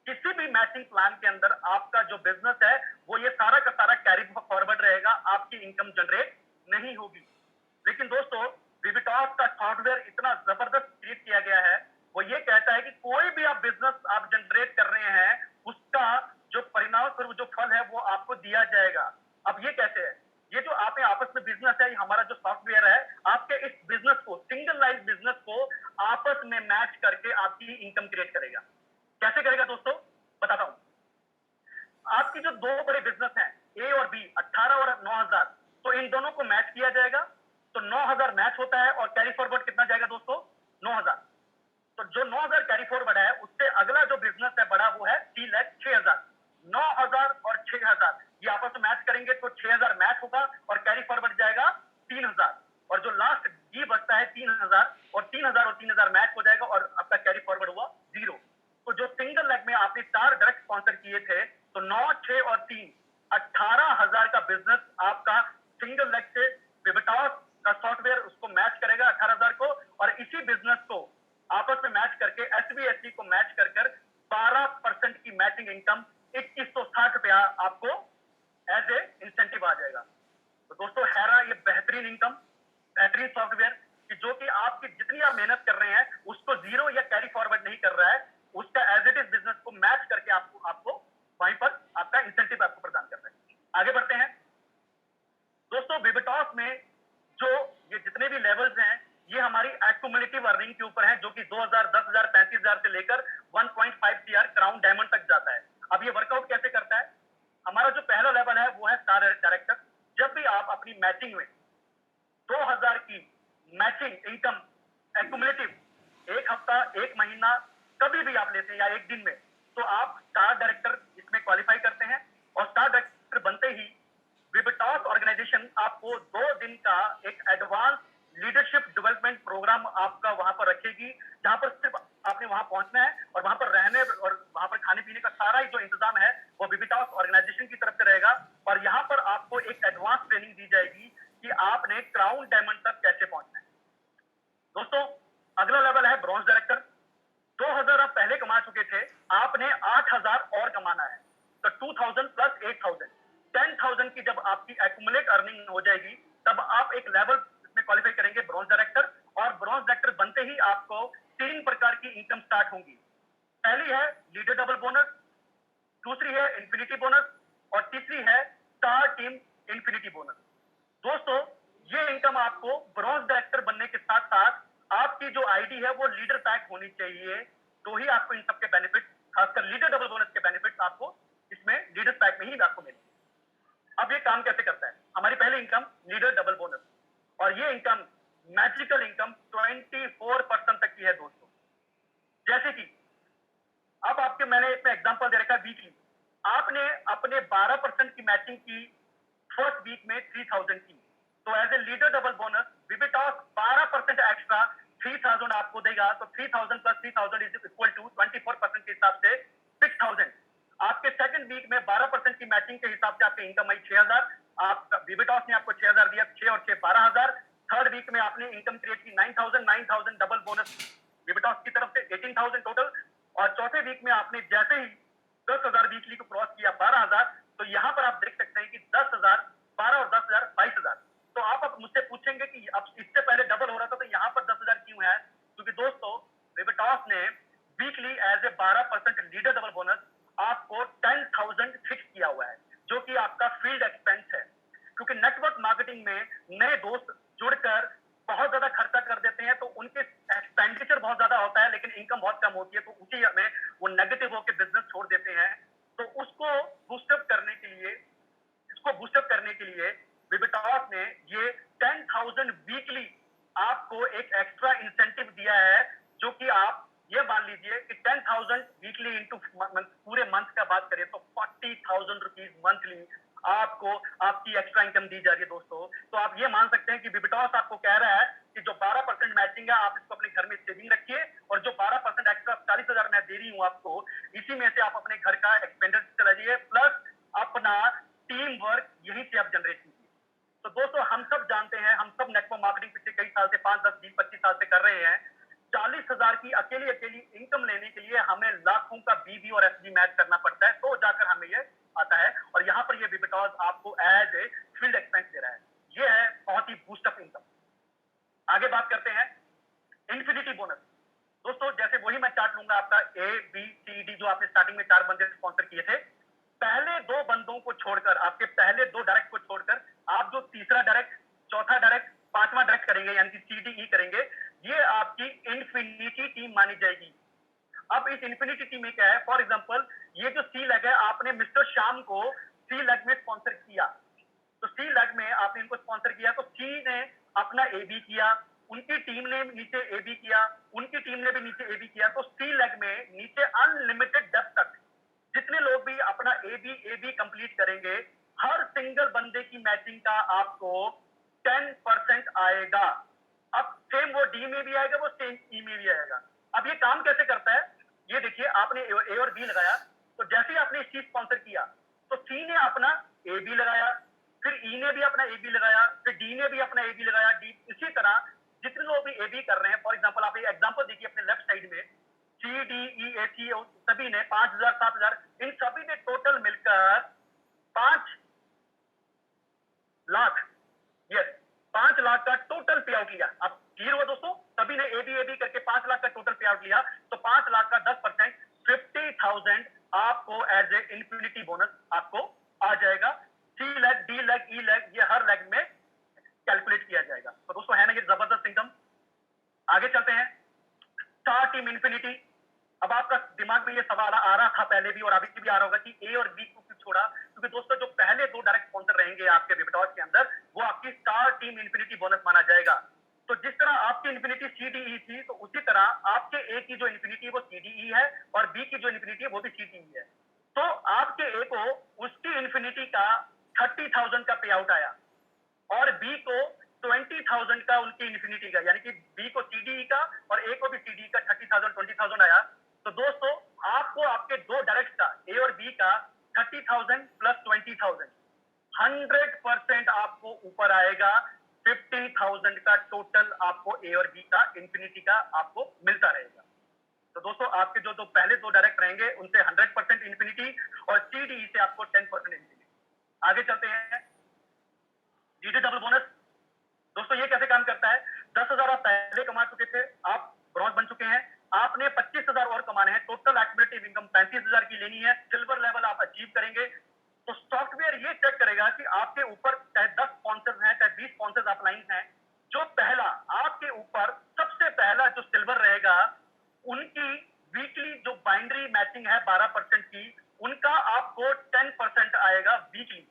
किसी भी मैचिंग प्लान के अंदर आपका जो बिजनेस है वो ये सारा का सारा कैरी फॉरवर्ड रहेगा, आपकी इनकम जनरेट नहीं होगी। लेकिन दोस्तों, विविटॉस का सॉफ्टवेयर इतना जबरदस्त क्रिएट किया गया है, वो ये कहता है कि कोई भी आप बिजनेस आप जनरेट कर रहे हैं, उसका जो परिणाम स्वरूप जो फल है वो आपको दिया जाएगा। अब ये कैसे है? ये जो आपने आपस में बिजनेस है, हमारा जो सॉफ्टवेयर है, आपके इस बिजनेस को, सिंगल लाइन बिजनेस को आपस में मैच करके आपकी इनकम क्रिएट करेगा। कैसे करेगा दोस्तों? बताता हूं। आपकी जो दो बड़े बिजनेस हैं, ए और बी, 18 और 9,000, तो इन दोनों को मैच किया जाएगा। तो 9,000 मैच होता है और कैरी फॉरवर्ड कितना जाएगा दोस्तों? 9,000। तो जो 9,000 कैरी फॉरवर्ड है, उससे अगला जो बिजनेस है बड़ा, वो है 3,06,000। 9,000 और 6,000 ये आपस में मैच करेंगे तो 6,000 मैच होगा और कैरी फॉरवर्ड जाएगा 3,000। और जो लास्ट डी बचता है 3,000, और 3,000 मैच हो जाएगा और आपका कैरी फॉरवर्ड हुआ 0। तो जो सिंगल लेग में आपने 4 डायरेक्ट स्पॉन्सर किए थे, तो 9, 6 और 3, 18,000 का बिजनेस आपका सिंगल लेग से विविटॉस का सॉफ्टवेयर उसको मैच करेगा 18,000 को, और इसी बिजनेस को आपस में मैच करके एसबीएससी को मैच कर 12% की मैचिंग इनकम 2160 रुपया आपको एज ए इंसेंटिव आ जाएगा। तो दोस्तों, है ना ये बेहतरीन इनकम, बेहतरीन सॉफ्टवेयर कि जो कि आपकी जितनी आप मेहनत कर रहे हैं उसको जीरो या कैरी फॉरवर्ड नहीं कर रहा है, उसका एज इट इज बिजनेस को मैच करके आपको वहीं पर आपका इंसेंटिव आपको प्रदान कर रहा है। आगे बढ़ते हैं दोस्तों। विविटॉस में जो ये जितने भी लेवल्स हैं, ये हमारी एक्यूमुलेटिव अर्निंग के ऊपर है, जो कि 2,000, 10,000, 35,000 से लेकर 1.5 CR क्राउन डायमंड तक जाता है। अब ये वर्कआउट कैसे करता है? हमारा जो पहला लेवल है वो है स्टार डायरेक्टर। जब भी आप अपनी मैचिंग में 2,000 की मैचिंग इनकम एक्यूमुलेटिव एक हफ्ता, एक महीना, कभी भी आप लेते हैं या एक दिन में, तो आप स्टार डायरेक्टर इसमें क्वालिफाई करते हैं। और स्टार डायरेक्टर बनते ही विविटॉस ऑर्गेनाइजेशन आपको 2 दिन का एक एडवांस लीडरशिप डेवलपमेंट प्रोग्राम आपका वहां पर रखेगी, जहां पर सिर्फ आपने वहां पहुंचना है और वहां पर रहने और वहां पर खाने पीने का सारा ही जो इंतजाम है वो विविटॉस ऑर्गेनाइजेशन की तरफ से रहेगा। और यहां पर आपको एक एडवांस ट्रेनिंग दी जाएगी कि आपने क्राउन डायमंड तक कैसे पहुंचना है। दोस्तों, अगला लेवल है ब्रॉन्ज डायरेक्टर। 2,000 आप पहले कमा चुके थे, आपने 8,000 और कमाना है। तो 2,000 प्लस 8,000 जब आपकी एक्यूमुलेट अर्निंग हो जाएगी तब आप एक लेवल में क्वालिफाई करेंगे ब्रॉन्ज डायरेक्टर, और ब्रॉन्ज डायरेक्टर बनते ही आपको 3 प्रकार की इनकम स्टार्ट होंगी। पहली है लीडर डबल बोनस, दूसरी है इंफिनिटी बोनस, और तीसरी है स्टार टीम इंफिनिटी बोनस। दोस्तों, ये इनकम आपको ब्रॉन्ज डायरेक्टर बनने के साथ साथ आपकी जो आईडी है वो लीडर पैक होनी चाहिए, तो ही आपको इन सबके बेनिफिट, खासकर लीडर डबल बोनस के बेनिफिट आपको इसमें लीडर पैक में ही आपको मिलेंगे। अब ये काम कैसे करता है? हमारी पहली इनकम लीडर डबल बोनस, और ये इनकम मैजिकल इनकम 24% तक की है दोस्तों। जैसे कि अब आपके मैंने इसमें एग्जांपल दे रखा है वीकली, आपने अपने 12% की मैचिंग की फर्स्ट वीक में 3000 की, तो as a leader double bonus Vibitos 12% extra 3000 आपको देगा, तो 3000 प्लस 3000 इज इक्वल टू 24% के हिसाब से 6000। आपके सेकंड वीक में 12% की मैचिंग के हिसाब से आपकी इनकम आई 6000, आपका विबिटॉस ने आपको 6000 दिया, 6 और 6 12000। थर्ड वीक में आपने इनकम क्रिएट की 9000 डबल बोनस विबिटॉस की तरफ से 18000 टोटल, और चौथे वीक में आपने जैसे ही 10,000 वीकली को क्रॉस किया 12,000, तो यहां पर आप देख सकते हैं कि 10,000, 12 और 10,000 22,000। तो आप अब मुझसे पूछेंगे कि अब इससे पहले डबल हो रहा था तो यहां पर 10,000 क्यों है? क्योंकि दोस्तों विबिटॉस ने weekly as a 12% leader double bonus आपको 10,000 फिक्स किया हुआ है, जो कि आपका फील्ड एक्सपेंस है। क्योंकि नेटवर्क मार्केटिंग में नए दोस्त जुड़कर बहुत ज्यादा खर्चा कर देते हैं, तो उनके एक्सपेंडिचर बहुत ज्यादा होता है लेकिन इनकम बहुत कम होती है, तो उसी में वो नेगेटिव होकर बिजनेस छोड़ देते हैं। तो उसको बूस्टअप करने के लिए, इसको बूस्टअप करने के लिए विबिटॉस ने ये 10,000 वीकली आपको एक एक्स्ट्रा इंसेंटिव दिया है, जो कि आप ये मान लीजिए कि 10,000 वीकली इंटू पूरे मंथ का बात करें तो 40,000 रुपीज मंथली आपको आपकी एक्स्ट्रा इनकम दी जा रही है दोस्तों। तो आप ये मान सकते हैं कि विबिटॉस आपको कह रहा है कि जो 12% मैचिंग है आप इसको अपने घर में सेविंग रखिए, और जो 12% एक्स्ट्रा 40,000 मैं दे रही हूं आपको, इसी में से आप अपने घर का एक्सपेंडिचर चलाइए, प्लस अपना टीम वर्क यहीं से आप जनरेट कीजिए। तो दोस्तों, हम सब जानते हैं, हम सब नेटवर्क मार्केटिंग पिछले कई साल से 5, 10, 20, 25 साल से कर रहे हैं। 40,000 की अकेली अकेली इनकम लेने के लिए हमें लाखों का बीबी और एसबी मैच करना पड़ता है, तो जाकर हमें ये आता है। और यहाँ पर ये विबिटॉस आपको एज ए फील्ड एक्सपेंस दे रहा है। ये है बहुत ही बूस्टअप इनकम। आगे बात करते हैं इंफिनिटी बोनस। दोस्तों, जैसे वही मैं चार्ट लूंगा आपका ABCD, जो आपने स्टार्टिंग में 4 बंदे स्पॉन्सर किए थे, पहले 2 बंदों को छोड़कर, आपके पहले 2 डायरेक्ट को छोड़कर आप जो तीसरा डायरेक्ट, चौथा डायरेक्ट, 5वां डायरेक्ट करेंगे, यानी कि CDE करेंगे, ये आपकी इंफिनिटी टीम मानी जाएगी। अब इस इंफिनिटी टीम में क्या है? फॉर एग्जांपल, ये जो सी लेग है, आपने मिस्टर श्याम को सी लेग में स्पॉन्सर किया, तो सी लेग में आपने इनको स्पॉन्सर किया, तो सी ने अपना AB किया, उनकी टीम ने नीचे AB किया, उनकी टीम ने भी नीचे AB किया, तो सी लेग में नीचे अनलिमिटेड डेप्थ तक जितने लोग भी अपना AB कंप्लीट करेंगे, हर सिंगल बंदे की मैचिंग का आपको 10% आएगा। अब सेम वो डी में भी आएगा, वो सेम ई में भी आएगा। अब ये काम कैसे करता है? ये देखिए, आपने ए और बी लगाया, तो जैसे ही आपने इस चीज स्पॉन्सर किया, तो सी ने अपना AB लगाया, फिर ई ने भी अपना AB लगाया, फिर डी ने भी अपना AB लगाया, डी, इसी तरह जितने लोग भी AB कर रहे हैं, फॉर एग्जांपल आप ये एग्जांपल देखिए अपने लेफ्ट साइड में, CDEAC सभी ने 5,000, 7,000, इन सभी ने टोटल मिलकर 5 लाख, यस, 5 लाख का टोटल पे आउट लिया। अब क्लियर हुआ दोस्तों? सभी ने AB करके 5 लाख का टोटल पे आउट लिया, तो 5 लाख का 10% 50,000 आपको एज ए इंफिनिटी बोनस आपको आ जाएगा। C leg, D leg, E leg, ये हर लेग में कैलकुलेट किया जाएगा। तो दोस्तों, है ना ये जबरदस्त इनकम? आगे चलते हैं, स्टार टीम इंफिनिटी। अब आपका दिमाग में ये सवाल आ रहा था पहले भी और अभी भी आ रहा होगा कि ए और बी को क्यों छोड़ा? क्योंकि दोस्तों, जो पहले 2 डायरेक्ट स्पॉन्सर रहेंगे आपके विबिटॉस के अंदर, वो आपकी स्टार टीम इंफिनिटी बोनस माना जाएगा। तो जिस तरह आपकी इंफिनिटी CDE थी, तो उसी तरह आपके ए की जो इंफिनिटी वो CDE है, और बी की जो इंफिनिटी है वो भी CDE है। तो आपके ए को उसकी इंफिनिटी का 30,000 का पे आउट आया, और बी को 20,000 का उनकी इंफिनिटी का, यानी कि बी को CDE का और ए को भी CDE का 30,000, 20,000 आया। तो दोस्तों, आपको आपके 2 डायरेक्ट का, ए और बी का 30,000 प्लस 20,000, 100% आपको ऊपर आएगा। 50,000 का टोटल आपको ए और बी का इंफिनिटी का आपको मिलता रहेगा। तो दोस्तों, आपके जो पहले 2 डायरेक्ट रहेंगे उनसे 100% इंफिनिटी, और CDE से आपको 10% इंफिनिटी। आगे चलते हैं, लेनी है, सिल्वर लेवल आप अचीव करेंगे, तो सॉफ्टवेयर ये चेक करेगा कि आपके ऊपर चाहे 10 स्पॉन्सर्स हैं, चाहे 20 स्पॉन्सर्स अपलाइंस हैं, जो पहला आपके ऊपर सबसे पहला जो सिल्वर रहेगा, उनकी वीकली जो बाइनरी मैचिंग है 12% की, उनका आपको 10% आएगा वीकली।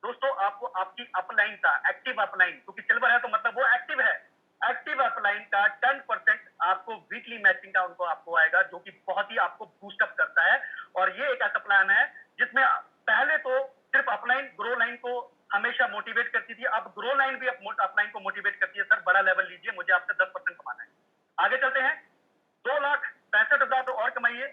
दोस्तों आपको आपकी अपलाइन का एक्टिव अपलाइन, क्योंकि सिल्वर है तो मतलब वो एक्टिव है, एक्टिव अपलाइन का 10% आपको वीकली मैचिंग का उनको आपको आएगा, जो कि बहुत ही आपको बूस्टअप करता है। और ये एक ऐसा प्लान है जिसमें पहले तो सिर्फ अपलाइन ग्रो लाइन को हमेशा मोटिवेट करती थी, अब ग्रो लाइन भी अपलाइन को मोटिवेट करती है, सर बड़ा लेवल लीजिए, मुझे आपसे 10% कमाना है। आगे चलते हैं, 2,65,000 और कमाइए,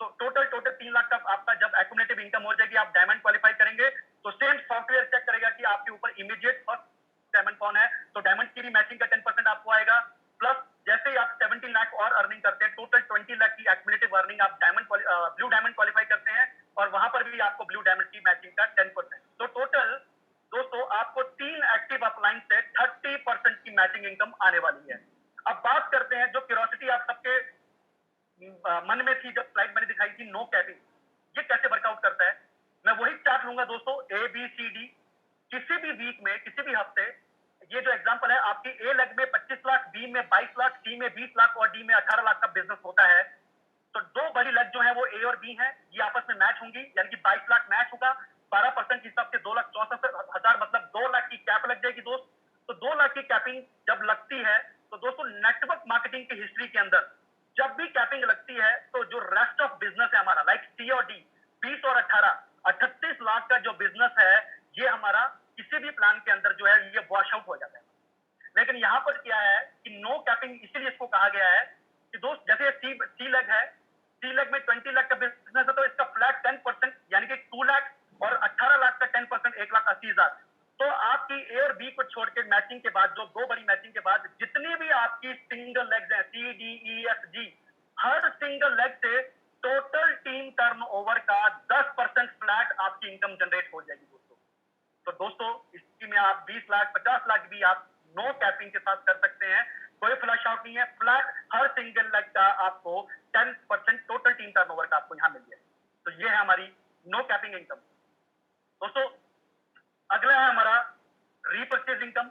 तो टोटल 3 लाख का आपका जब एक्यूमुलेटिव इनकम हो जाएगी, आप डायमंड क्वालिफाई करेंगे, तो सेम सॉफ्टवेयर चेक करेगा कि आपके ऊपर इमीडिएट फर्स्ट डायमंड कौन है, तो डायमंड की भी मैचिंग का 10% आपको आएगा। प्लस जैसे ही आप 17 लाख और अर्निंग करते हैं, टोटल 20 लाख की एक्यूमुलेटिव अर्निंग आप ब्लू डायमंड क्वालिफाई करते हैं, और वहां पर भी आपको ब्लू डायमंड की मैचिंग का 10%। तो टोटल दोस्तों आपको 3 एक्टिव अपलाइन से 30% की मैचिंग इनकम आने वाली है। अब बात करते हैं जो क्यूरोसिटी आप सबके मन में थी, जब स्लाइड मैंने दिखाई थी, नो कैपिंग, ये कैसे वर्कआउट करता है। मैं वही चार्ट लूंगा दोस्तों, ए बी सी डी, किसी भी वीक में, किसी भी हफ्ते, ये जो एग्जांपल है आपकी ए लेग में 25 लाख, बी में 22 लाख, सी में 20 लाख और डी में 18 लाख का बिजनेस होता है, तो दो बड़ी लेग जो है वो ए और बी है, ये आपस में मैच होंगी, यानी कि 22 लाख मैच होगा, 12% के हिसाब से 2,64,000 मतलब 2 लाख की कैप लग जाएगी दोस्त। तो 2 लाख की कैपिंग जब लगती है, तो दोस्तों नेटवर्क मार्केटिंग की हिस्ट्री के अंदर जब भी कैपिंग लगती है, तो जो रेस्ट ऑफ बिजनेस है हमारा, लाइक सी और डी, 20 और 18, 38 लाख का जो बिजनेस है, ये हमारा किसी भी प्लान के अंदर जो है ये वॉश आउट हो जाता है। लेकिन यहां पर क्या है कि नो कैपिंग इसीलिए इसको कहा गया है कि दोस्त जैसे सी लेग है, सी लेग में 20 लाख का बिजनेस है, तो इसका फ्लैट 10% यानी कि 2 लाख और 18 लाख का 10% 1,80,000। तो आपकी ए और बी को छोड़ के मैचिंग के बाद, जो दो बड़ी मैचिंग के बाद जितनी भी आपकी सिंगल लेग्स हैं, C D E F G, हर सिंगल लेग से टोटल टीम टर्नओवर का 10% फ्लैट आपकी इनकम जनरेट हो जाएगी दोस्तों। तो दोस्तों इसकी में आप 20 लाख 50 लाख भी आप नो कैपिंग के साथ कर सकते हैं, कोई फ्लैश आउट नहीं है, फ्लैट हर सिंगल लेग का आपको 10% टोटल टीम टर्नओवर का आपको यहां मिल जाए। तो ये है हमारी नो कैपिंग इनकम। दोस्तों अगला है हमारा रीपर्चेज इनकम।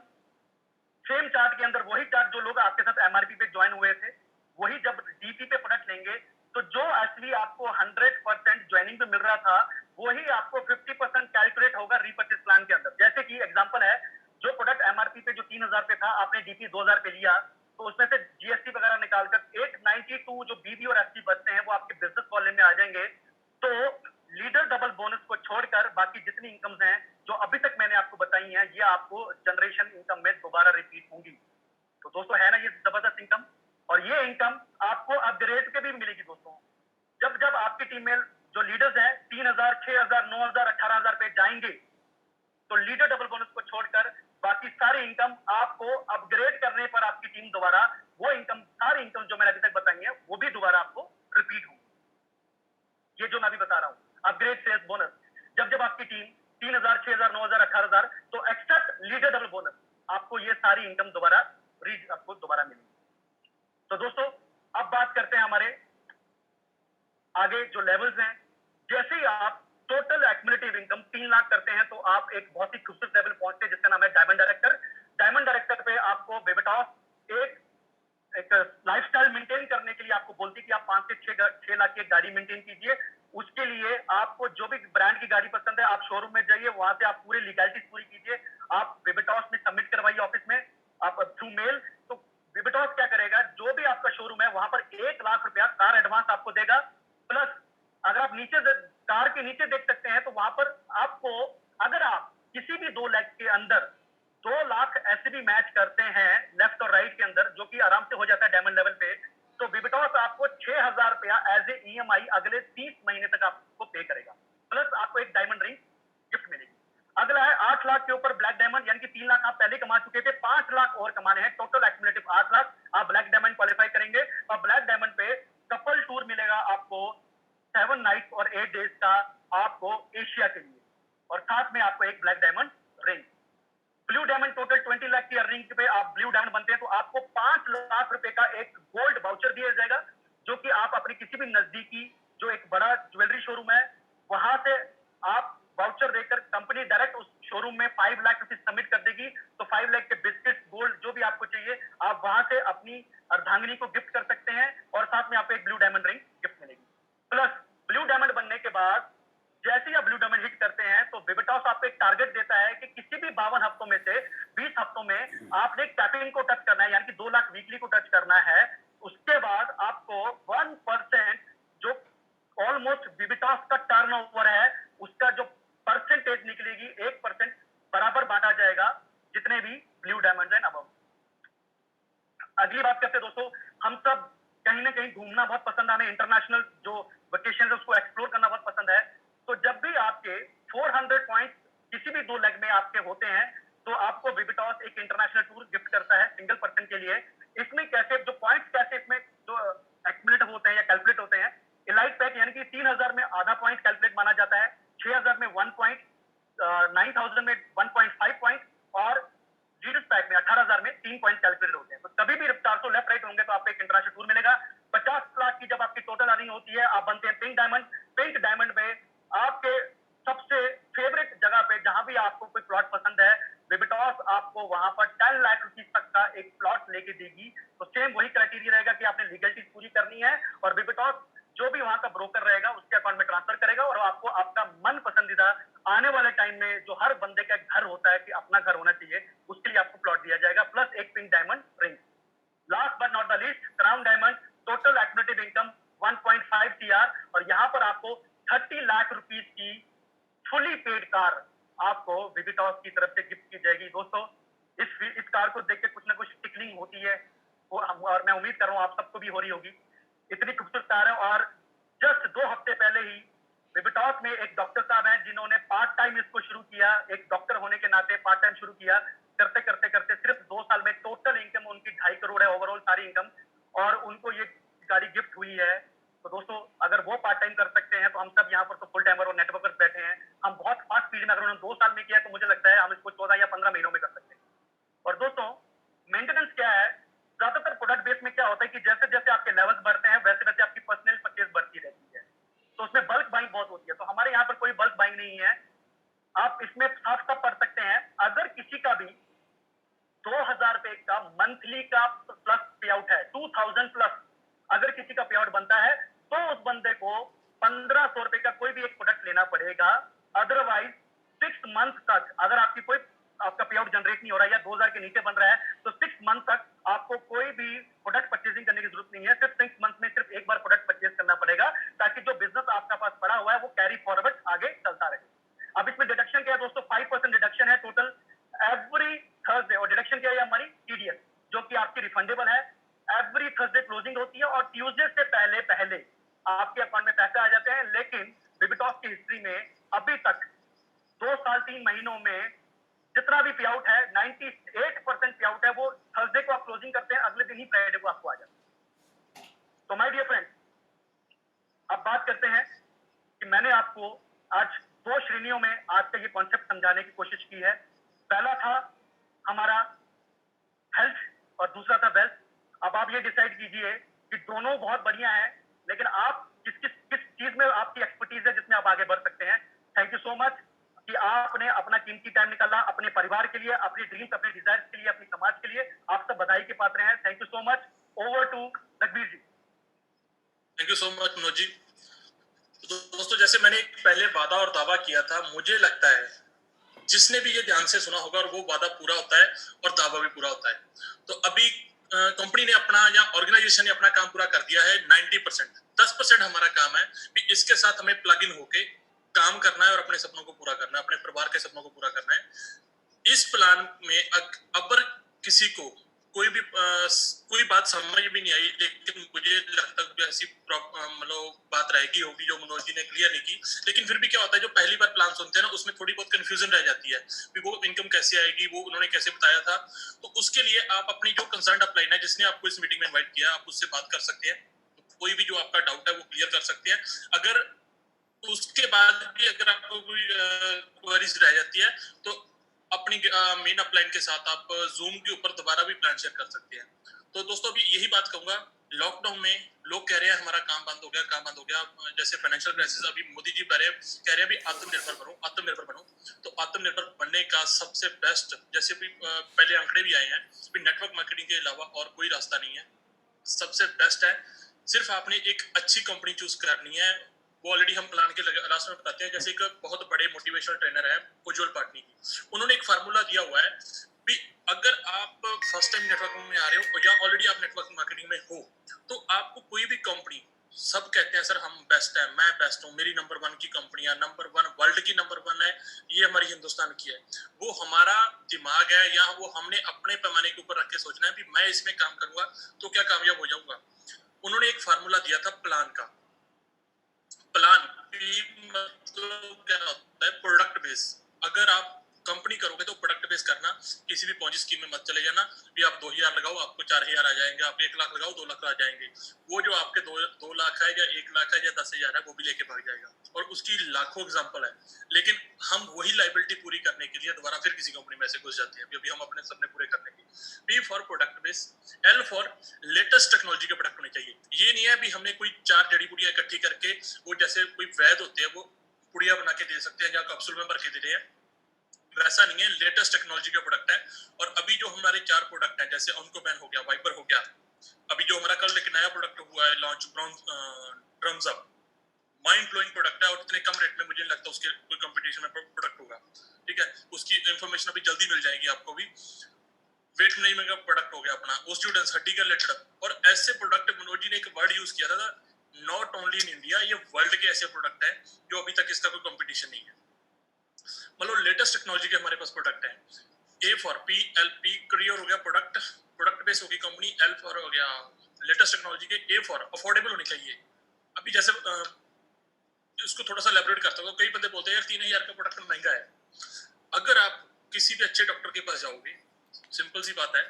सेम चार्ट के अंदर वही चार्ट जो लोग आपके साथ एमआरपी पे ज्वाइन हुए थे, वही जब डीपी पे प्रोडक्ट लेंगे, तो जो एक्चुअली आपको 100% ज्वाइनिंग पे मिल रहा था, वही आपको 50% कैलकुलेट होगा रीपर्चेज प्लान के अंदर। जैसे कि एग्जांपल है, जो प्रोडक्ट एमआरपी पे जो 3,000 पे था, आपने डीपी 2,000 पे लिया, तो उसमें से जीएसटी वगैरह निकालकर 892 जो बीबी और एसटी बचते हैं, वो आपके बिजनेस कॉलम में आ जाएंगे। तो लीडर डबल बोनस को छोड़कर बाकी जितनी इनकम्स हैं जो अभी तक मैंने आपको बताई हैं, ये आपको जनरेशन इनकम में दोबारा रिपीट होंगी। तो दोस्तों है ना ये जबरदस्त इनकम, और ये इनकम आपको अपग्रेड के भी मिलेगी दोस्तों। जब जब आपकी टीम में जो लीडर्स हैं 3,000, 6,000, 9,000, 18,000 पे जाएंगे, तो लीडर डबल बोनस को छोड़कर बाकी सारी इनकम आपको अपग्रेड करने पर आपकी टीम दोबारा वो इनकम, सारी इनकम जो मैंने अभी तक बताई है, वो भी दोबारा आपको रिपीट होगी। ये जो मैं अभी बता रहा हूं, अपग्रेड सेल्स बोनस, जब जब आपकी टीम 3,000, 6,000, 9,000, 18,000, तो एक्सेप्ट लीडर डबल बोनस आपको ये सारी इनकम दोबारा आपको दोबारा मिलेगी। तो दोस्तों अब बात करते हैं हमारे आगे जो लेवल्स हैं। जैसे ही आप टोटल एक्युमुलेटिव इनकम 3 लाख करते हैं, तो आप एक बहुत ही खूबसूरत लेवल पहुंचते हैं जिसका नाम है डायमंड डायरेक्टर। डायमंड डायरेक्टर पे आपको बेबेटॉस एक लाइफस्टाइल मेंटेन करने के लिए आपको बोलती है कि आप 5 से 6 लाख की एक गाड़ी मेंटेन कीजिए। उसके लिए आपको जो भी ब्रांड की गाड़ी पसंद है, आप शोरूम में जाइए, वहां से आप पूरी लीगैलिटीज पूरी कीजिए, आप बेबेटॉस में सबमिट करवाइए ऑफिस में, आप थ्रू मेल। तो बेबेटॉस क्या करेगा, जो भी आपका शोरूम है वहां पर 1 लाख रुपया कार एडवांस आपको देगा। प्लस अगर आप नीचे कार के नीचे देख सकते हैं, तो वहां पर आपको, अगर आप किसी भी 2 लाख के अंदर 2 लाख ऐसे भी मैच करते हैं लेफ्ट और राइट के अंदर, जो कि आराम से हो जाता है डायमंड लेवल पे, तो बेबेटॉस आपको 6,000 रुपया एज ए ईएमआई अगले 30 महीने तक आपको पे करेगा। प्लस आपको एक डायमंड रिंग गिफ्ट मिलेगी। अगला है 8 लाख के ऊपर ब्लैक डायमंड, यानी कि 3 लाख आप पहले कमा चुके थे, 5 लाख और कमाने हैं, टोटल एक्युमुलेटिव 8 लाख आप ब्लैक डायमंड क्वालिफाई करेंगे। और ब्लैक डायमंड पे कपल टूर मिलेगा आपको 7 नाइट और 8 डेज का आपको एशिया के लिए, और साथ में आपको एक black diamond ring. Blue diamond total 20 lakh की अर्निंग पे आप ब्लू डायमंड बनते हैं, तो आपको 5 लाख रुपए का एक गोल्ड वाउचर दिया जाएगा, जो कि आप अपनी किसी भी नजदीकी जो एक बड़ा ज्वेलरी शोरूम है, वहां से आप वाउचर देकर कंपनी डायरेक्ट उस शोरूम में 5 लाख रुपीज सबमिट कर देगी, तो 5 लाख के बिस्किट, गोल्ड जो भी आपको चाहिए, आप वहां से अपनी अर्धांगिनी को गिफ्ट कर सकते हैं और साथ में आपको एक ब्लू डायमंड रिंग गिफ्ट मिलेगी। प्लस ब्लू डायमंड बनने के बाद जैसे ही आप ब्लू डायमंड हिट करते हैं तो विविटॉस आपको एक टारगेट देता है कि किसी भी 52 हफ्तों में से 20 हफ्तों में आपने कैपिंग को टच करना है, यानी कि 2 लाख वीकली को टच करना है। उसके बाद आपको 1% जो ऑलमोस्ट विविटॉस का टर्नओवर है उसका जो परसेंटेज निकलेगी 1% बराबर बांटा जाएगा जितने भी ब्लू डायमंड एंड अबव। अगली बात करते हैं दोस्तों, हम सब कहीं ना कहीं घूमना बहुत पसंद है, हमें इंटरनेशनल जो वेकेशन है उसको एक्सप्लोर करना बहुत पसंद है। तो जब भी आपके 400 पॉइंट्स किसी भी 2 लेग में आपके होते हैं तो आपको विविटॉस एक इंटरनेशनल टूर गिफ्ट करता है सिंगल पर्सन के लिए। इसमें कैसे जो पॉइंट्स कैसे इसमें जो एक्यूमुलेट होते हैं या कैलकुलेट होते हैं, इलाइट पैक यानी कि 3000 में आधा पॉइंट कैलकुलेट माना जाता है, 6000 में 1 पॉइंट, 9000 में 1.5 पॉइंट और जीडस पैक में 18000 में 3 पॉइंट कैलकुलेट होते हैं। तो कभी भी 400 लेफ्ट राइट होंगे तो आपको एक इंटरनेशनल टूर मिलेगा। 50 लाख की जब आपकी टोटल अर्निंग होती है, आप बनते हैं पिंक डायमंड। पिंक डायमंड में आपके सबसे फेवरेट जगह पे जहां भी आपको कोई प्लॉट पसंद है, विविटॉस आपको वहां पर 10 लाख रुपीज तक का एक प्लॉट लेके देगी। तो सेम वही क्राइटेरिया रहेगा कि आपने लीगलिटीज पूरी करनी है और विविटॉस जो भी वहां का ब्रोकर रहेगा उसके अकाउंट में ट्रांसफर करेगा और आपको आपका मन पसंदीदा आने वाले टाइम में जो हर बंदे का घर होता है कि अपना घर होना चाहिए, उसके लिए आपको प्लॉट दिया जाएगा, प्लस एक pink diamond ring. Last but not the least, crown diamond total accumulative income 1.5 CR और यहाँ पर आपको 30 लाख रुपीज की फुली पेड कार आपको विविटॉस की तरफ से गिफ्ट की जाएगी। दोस्तों इस कार को देख के कुछ ना कुछ टिकलिंग होती है और मैं उम्मीद कर रहा हूँ आप सबको भी हो रही होगी। इतनी खूबसूरत कार है और जस्ट 2 हफ्ते पहले ही विविटॉस में एक डॉक्टर साहब हैं जिन्होंने पार्ट टाइम इसको शुरू किया, एक डॉक्टर होने के नाते पार्ट टाइम शुरू किया, करते करते करते सिर्फ 2 साल में टोटल इनकम उनकी 2.5 करोड़ है ओवरऑल सारी इनकम, और उनको ये गाड़ी गिफ्ट हुई है। तो दोस्तों अगर वो पार्ट टाइम कर सकते हैं तो हम सब यहाँ पर तो फुल टाइमर और नेटवर्कर बैठे हैं, हम बहुत फास्ट स्पीड में, अगर उन्होंने 2 साल में किया तो मुझे लगता है हम इसको 14 या 15 महीनों में कर सकते हैं। और दोस्तों मेंटेनेंस क्या है, ज्यादातर प्रोडक्ट बेस में क्या होता है कि जैसे जैसे आपके लेवल्स बढ़ते हैं वैसे वैसे आपकी पर्सनल परचेज बढ़ती रहती है, तो उसमें बल्क बाइंग बहुत होती है। तो हमारे यहाँ पर कोई बल्क बाइंग नहीं है, आप इसमें साफ साफ पढ़ सकते हैं। अगर किसी का भी 2000 रुपए का मंथली का प्लस पे आउट है, 2000 प्लस अगर किसी का पे आउट बनता है तो उस बंदे को 1500 रुपए का कोई भी एक प्रोडक्ट लेना पड़ेगा। अदरवाइज 6 मंथ तक अगर आपका पे आउट जनरेट नहीं हो रहा है या 2000 के नीचे बन रहा है तो 6 मंथ तक आपको कोई भी प्रोडक्ट परचेजिंग करने की जरूरत नहीं है। सिर्फ 6 मंथ में सिर्फ एक बार प्रोडक्ट परचेज करना पड़ेगा ताकि जो बिजनेस आपका पास पड़ा हुआ है वो कैरी फॉरवर्ड आगे चलता रहे। अब इसमें डिडक्शन क्या है दोस्तों, 5% डिडक्शन है टोटल एवरी थर्सडे, और डिडक्शन क्या है हमारी टीडीएस जो कि आपकी रिफंडेबल है। एवरी थर्सडे क्लोजिंग होती है और ट्यूसडे से पहले पहले आपके अकाउंट में पैसे आ जाते हैं। लेकिन विविटॉस की हिस्ट्री में अभी तक 2 साल 3 महीनों में जितना भी पे आउट है 98% पे आउट है वो थर्सडे को आप क्लोजिंग करते हैं, अगले दिन ही फ्राइडे को आपको आ जाता है। तो माय डियर फ्रेंड, अब बात करते हैं कि मैंने आपको आज 2 श्रेणियों में आज का ये कॉन्सेप्ट समझाने की कोशिश की है। पहला था हमारा हेल्थ और दूसरा था वेल्थ। अब आप ये डिसाइड कीजिए कि दोनों बहुत बढ़िया है, लेकिन आप किस चीज में आपकी एक्सपर्टीज है जिसमें आप आगे बढ़ सकते हैं। थैंक यू सो मच कि आपने अपना कीमती टाइम निकाला अपने परिवार के लिए, अपने ड्रीम्स, अपने डिजायर्स के लिए, अपनी समाज के लिए। आप सब बधाई के पात्र हैं। Thank you so much. Over to Raghbir ji. Thank you so much Manoj ji. तो दोस्तों जैसे मैंने पहले वादा और दावा किया था, मुझे लगता है जिसने भी ये ध्यान से सुना होगा और वो वादा पूरा होता है और दावा भी पूरा होता है। तो अभी कंपनी ने अपना या ऑर्गेनाइजेशन ने अपना काम पूरा कर दिया है 90%। 10% हमारा काम है कि इसके साथ हमें प्लग इन होके काम करना है और अपने सपनों को पूरा करना है, अपने परिवार के सपनों को पूरा करना है। इस प्लान में अगर किसी को कोई बात समझ भी नहीं आई, लेकिन मुझे लगता है ऐसी मतलब बात रहेगी होगी जो मनोज जी ने क्लियर नहीं की। लेकिन फिर भी क्या होता है, जो पहली बार प्लान सुनते हैं ना उसमें थोड़ी बहुत कंफ्यूजन रह जाती है कि वो इनकम कैसे आएगी, वो उन्होंने कैसे बताया था। तो उसके लिए आप अपनी जो कंसर्न अपलाइन है, जिसने आपको इस मीटिंग में इन्वाइट किया, आप उससे बात कर सकते हैं। कोई भी जो आपका डाउट है वो क्लियर कर सकते हैं। अगर उसके बाद भी अगर आपको कोई क्वेरीज रह जाती है तो अपनी मेन अपलाइन के साथ आप जूम के ऊपर दोबारा भी प्लान शेयर कर सकते हैं। तो दोस्तों अभी यही बात कहूंगा, लॉकडाउन में लोग कह रहे हैं हमारा काम बंद हो गया, काम बंद हो गया। जैसे फाइनेंशियल क्राइसिस, अभी मोदी जी कह रहे हैं अभी आत्मनिर्भर बनो, आत्मनिर्भर बनो। तो आत्मनिर्भर बनने का सबसे बेस्ट, जैसे भी पहले आंकड़े भी आए हैं, नेटवर्क मार्केटिंग के अलावा और कोई रास्ता नहीं है। सबसे बेस्ट है, सिर्फ आपने एक अच्छी कंपनी चूज करनी है। वो ऑलरेडी हम प्लान के लास्ट में बताते हैं। जैसे एक बहुत बड़े मोटिवेशनल ट्रेनर है उज्जवल पाटनी की, उन्होंने एक फार्मूला दिया हुआ है भी, अगर आप फर्स्ट टाइम नेटवर्किंग में आ रहे हो या ऑलरेडी आप नेटवर्क मार्केटिंग में हो, तो आपको कोई भी कंपनी, सब कहते हैं सर हम बेस्ट है, मैं बेस्ट हूँ, मेरी नंबर 1 की कंपनी है, नंबर 1 वर्ल्ड की नंबर 1 है, ये हमारी हिंदुस्तान की है। वो हमारा दिमाग है, या वो हमने अपने पैमाने के ऊपर रख के सोचना है भी मैं इसमें काम करूंगा तो क्या कामयाब हो जाऊंगा। उन्होंने एक फार्मूला दिया था प्लान का। प्लान मतलब क्या होता है, प्रोडक्ट बेस। अगर आप कंपनी करोगे तो प्रोडक्ट बेस करना, किसी भी पॉन्जी स्कीम में मत चले जाना भी आप 2000 लगाओ आपको 4000 आ जाएंगे, आप 1 लाख लगाओ 2 लाख आ जाएंगे। वो जो आपके 2 लाख है या 1 लाख है या 10,000 है वो भी लेके भाग जाएगा, और उसकी लाखों एग्जांपल है। लेकिन हम वही लाइबिलिटी पूरी करने के लिए दोबारा फिर किसी कंपनी में से घुस जाते हैं। अभी हम अपने सपने पूरे करने के, P for product base, L for latest technology के प्रोडक्ट होने चाहिए। ये नहीं है भी हमने कोई 4 जड़ी बूटियां इकट्ठी करके, वो जैसे कोई वैद होते हैं वो पुड़िया बना के दे सकते हैं या कैप्सूल में भर के दे रहे हैं, वैसा नहीं है। लेटेस्ट टेक्नोलॉजी का प्रोडक्ट है। और अभी जो हमारे 4 प्रोडक्ट हैं, जैसे ऑनकोमैन हो गया, वाइपर हो गया, अभी जो हमारा कल एक नया प्रोडक्ट हुआ है launch, drums up, mind blowing product है, और इतने कम रेट में मुझे नहीं लगता उसके कोई कंपटीशन में प्रोडक्ट होगा। ठीक है, उसकी इंफॉर्मेशन अभी जल्दी मिल जाएगी आपको भी। वेट नहीं में का प्रोडक्ट हो गया अपना ओस्टियोडेंस, हड्डी का रिलेटेड। और ऐसे प्रोडक्ट मनोज जी ने एक वर्ड यूज किया था, नॉट ओनली इन इंडिया, ये वर्ल्ड के ऐसे प्रोडक्ट हैं जो अभी तक इसका कोई कंपटीशन नहीं है। मतलब लेटेस्ट टेक्नोलॉजी के हमारे पास प्रोडक्ट है। A for P, L P career हो गया, प्रोडक्ट, प्रोडक्ट बेस होगी कंपनी। एल फॉर हो गया लेटेस्ट टेक्नोलॉजी के। ए फॉर अफोर्डेबल होनी चाहिए। अभी जैसे इसको थोड़ा सा एलैबोरेट करता हूँ, कई बंदे बोलते हैं यार 3000 का प्रोडक्ट महंगा है। अगर आप किसी भी अच्छे डॉक्टर के पास जाओगे, सिंपल सी बात है,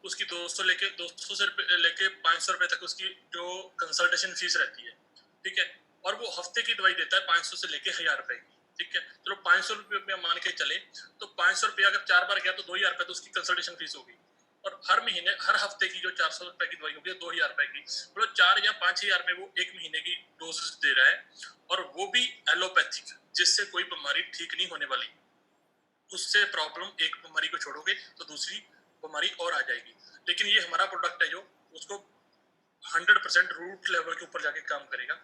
उसकी 200 से लेके 500 रुपए तक उसकी जो कंसल्टेशन फीस रहती है। ठीक है, और वो हफ्ते की दवाई देता है 500 से लेके 1000 रुपए की। ठीक है, चलो 500 रुपए मान के चले, तो 500 रुपया अगर 4 बार गया तो 2000 रुपए तो उसकी कंसल्टेशन फीस होगी। और हर महीने, हर हफ्ते की जो 400 रुपए की दवाई होगी 2000 रुपए की, मतलब 4 या 5,000 में वो एक महीने की डोजेस दे रहा है, और वो भी एलोपैथिक, जिससे कोई बीमारी ठीक नहीं होने वाली। उससे प्रॉब्लम, एक बीमारी को छोड़ोगे तो दूसरी बीमारी और आ जाएगी। लेकिन ये हमारा प्रोडक्ट है जो उसको 100% रूट लेवल के ऊपर जाके काम करेगा।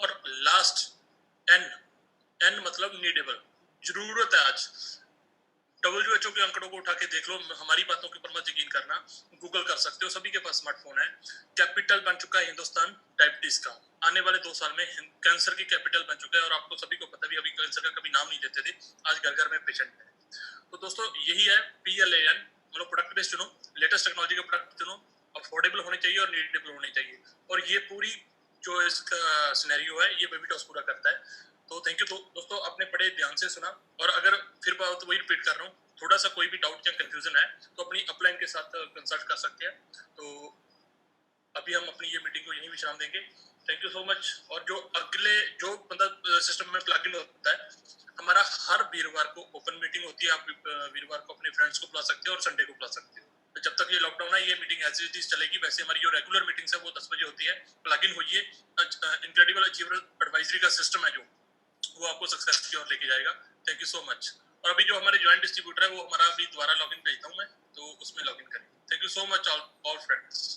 और लास्ट, एन, एन मतलब नीडेबल, जरूरत है आज। WHO के आंकड़ों को उठा के देख लो, हमारी बातों के ऊपर मत यकीन करना, गूगल कर सकते हो, सभी के पास स्मार्टफोन है। कैपिटल बन चुका है हिंदुस्तान डायबिटीज का। आने वाले 2 साल में कैंसर की कैपिटल बन चुका है, और आपको सभी को पता भी, अभी कैंसर का कभी नाम नहीं लेते थे, आज घर घर में पेशेंट है। तो दोस्तों यही है PLAN, मतलब प्रोडक्ट बेस्ड चुनो, लेटेस्ट टेक्नोलॉजी के प्रोडक्ट चुनो, अफोर्डेबल होने चाहिए और नीडेबल होने चाहिए। और ये पूरी जो इसका सिनेरियो है ये बेबीटॉस पूरा करता है। तो थैंक यू दोस्तों, आपने बड़े ध्यान से सुना। और अगर फिर बात वही रिपीट कर रहा हूँ, थोड़ा सा कोई भी डाउट या कंफ्यूजन है तो अपनी अपलाइन के साथ कंसल्ट कर सकते हैं। तो अभी हम अपनी ये मीटिंग को यहीं विश्राम देंगे। Thank you so much. और जो अगले जो बंदा सिस्टम में प्लग इन होता है, हमारा हर वीरवार को ओपन मीटिंग होती है। आप वीरवार को अपने फ्रेंड्स को बुला सकते हो और संडे को बुला सकते हो। तो जब तक ये लॉकडाउन है ये मीटिंग एज इट इज चलेगी। वैसे हमारी जो रेगुलर मीटिंग्स है वो 10 बजे होती है। प्लग इन होइए। इनक्रेडिबल अचीवर एडवाइजरी का सिस्टम है जो, वो आपको सक्सेस की ओर लेके जाएगा। Thank you so much. और अभी जो हमारे ज्वाइंट डिस्ट्रीब्यूटर है वो हमारा अभी दोबारा लॉगिन भेजता हूँ मैं, तो उसमें लॉगिन करें। Thank you so much all friends.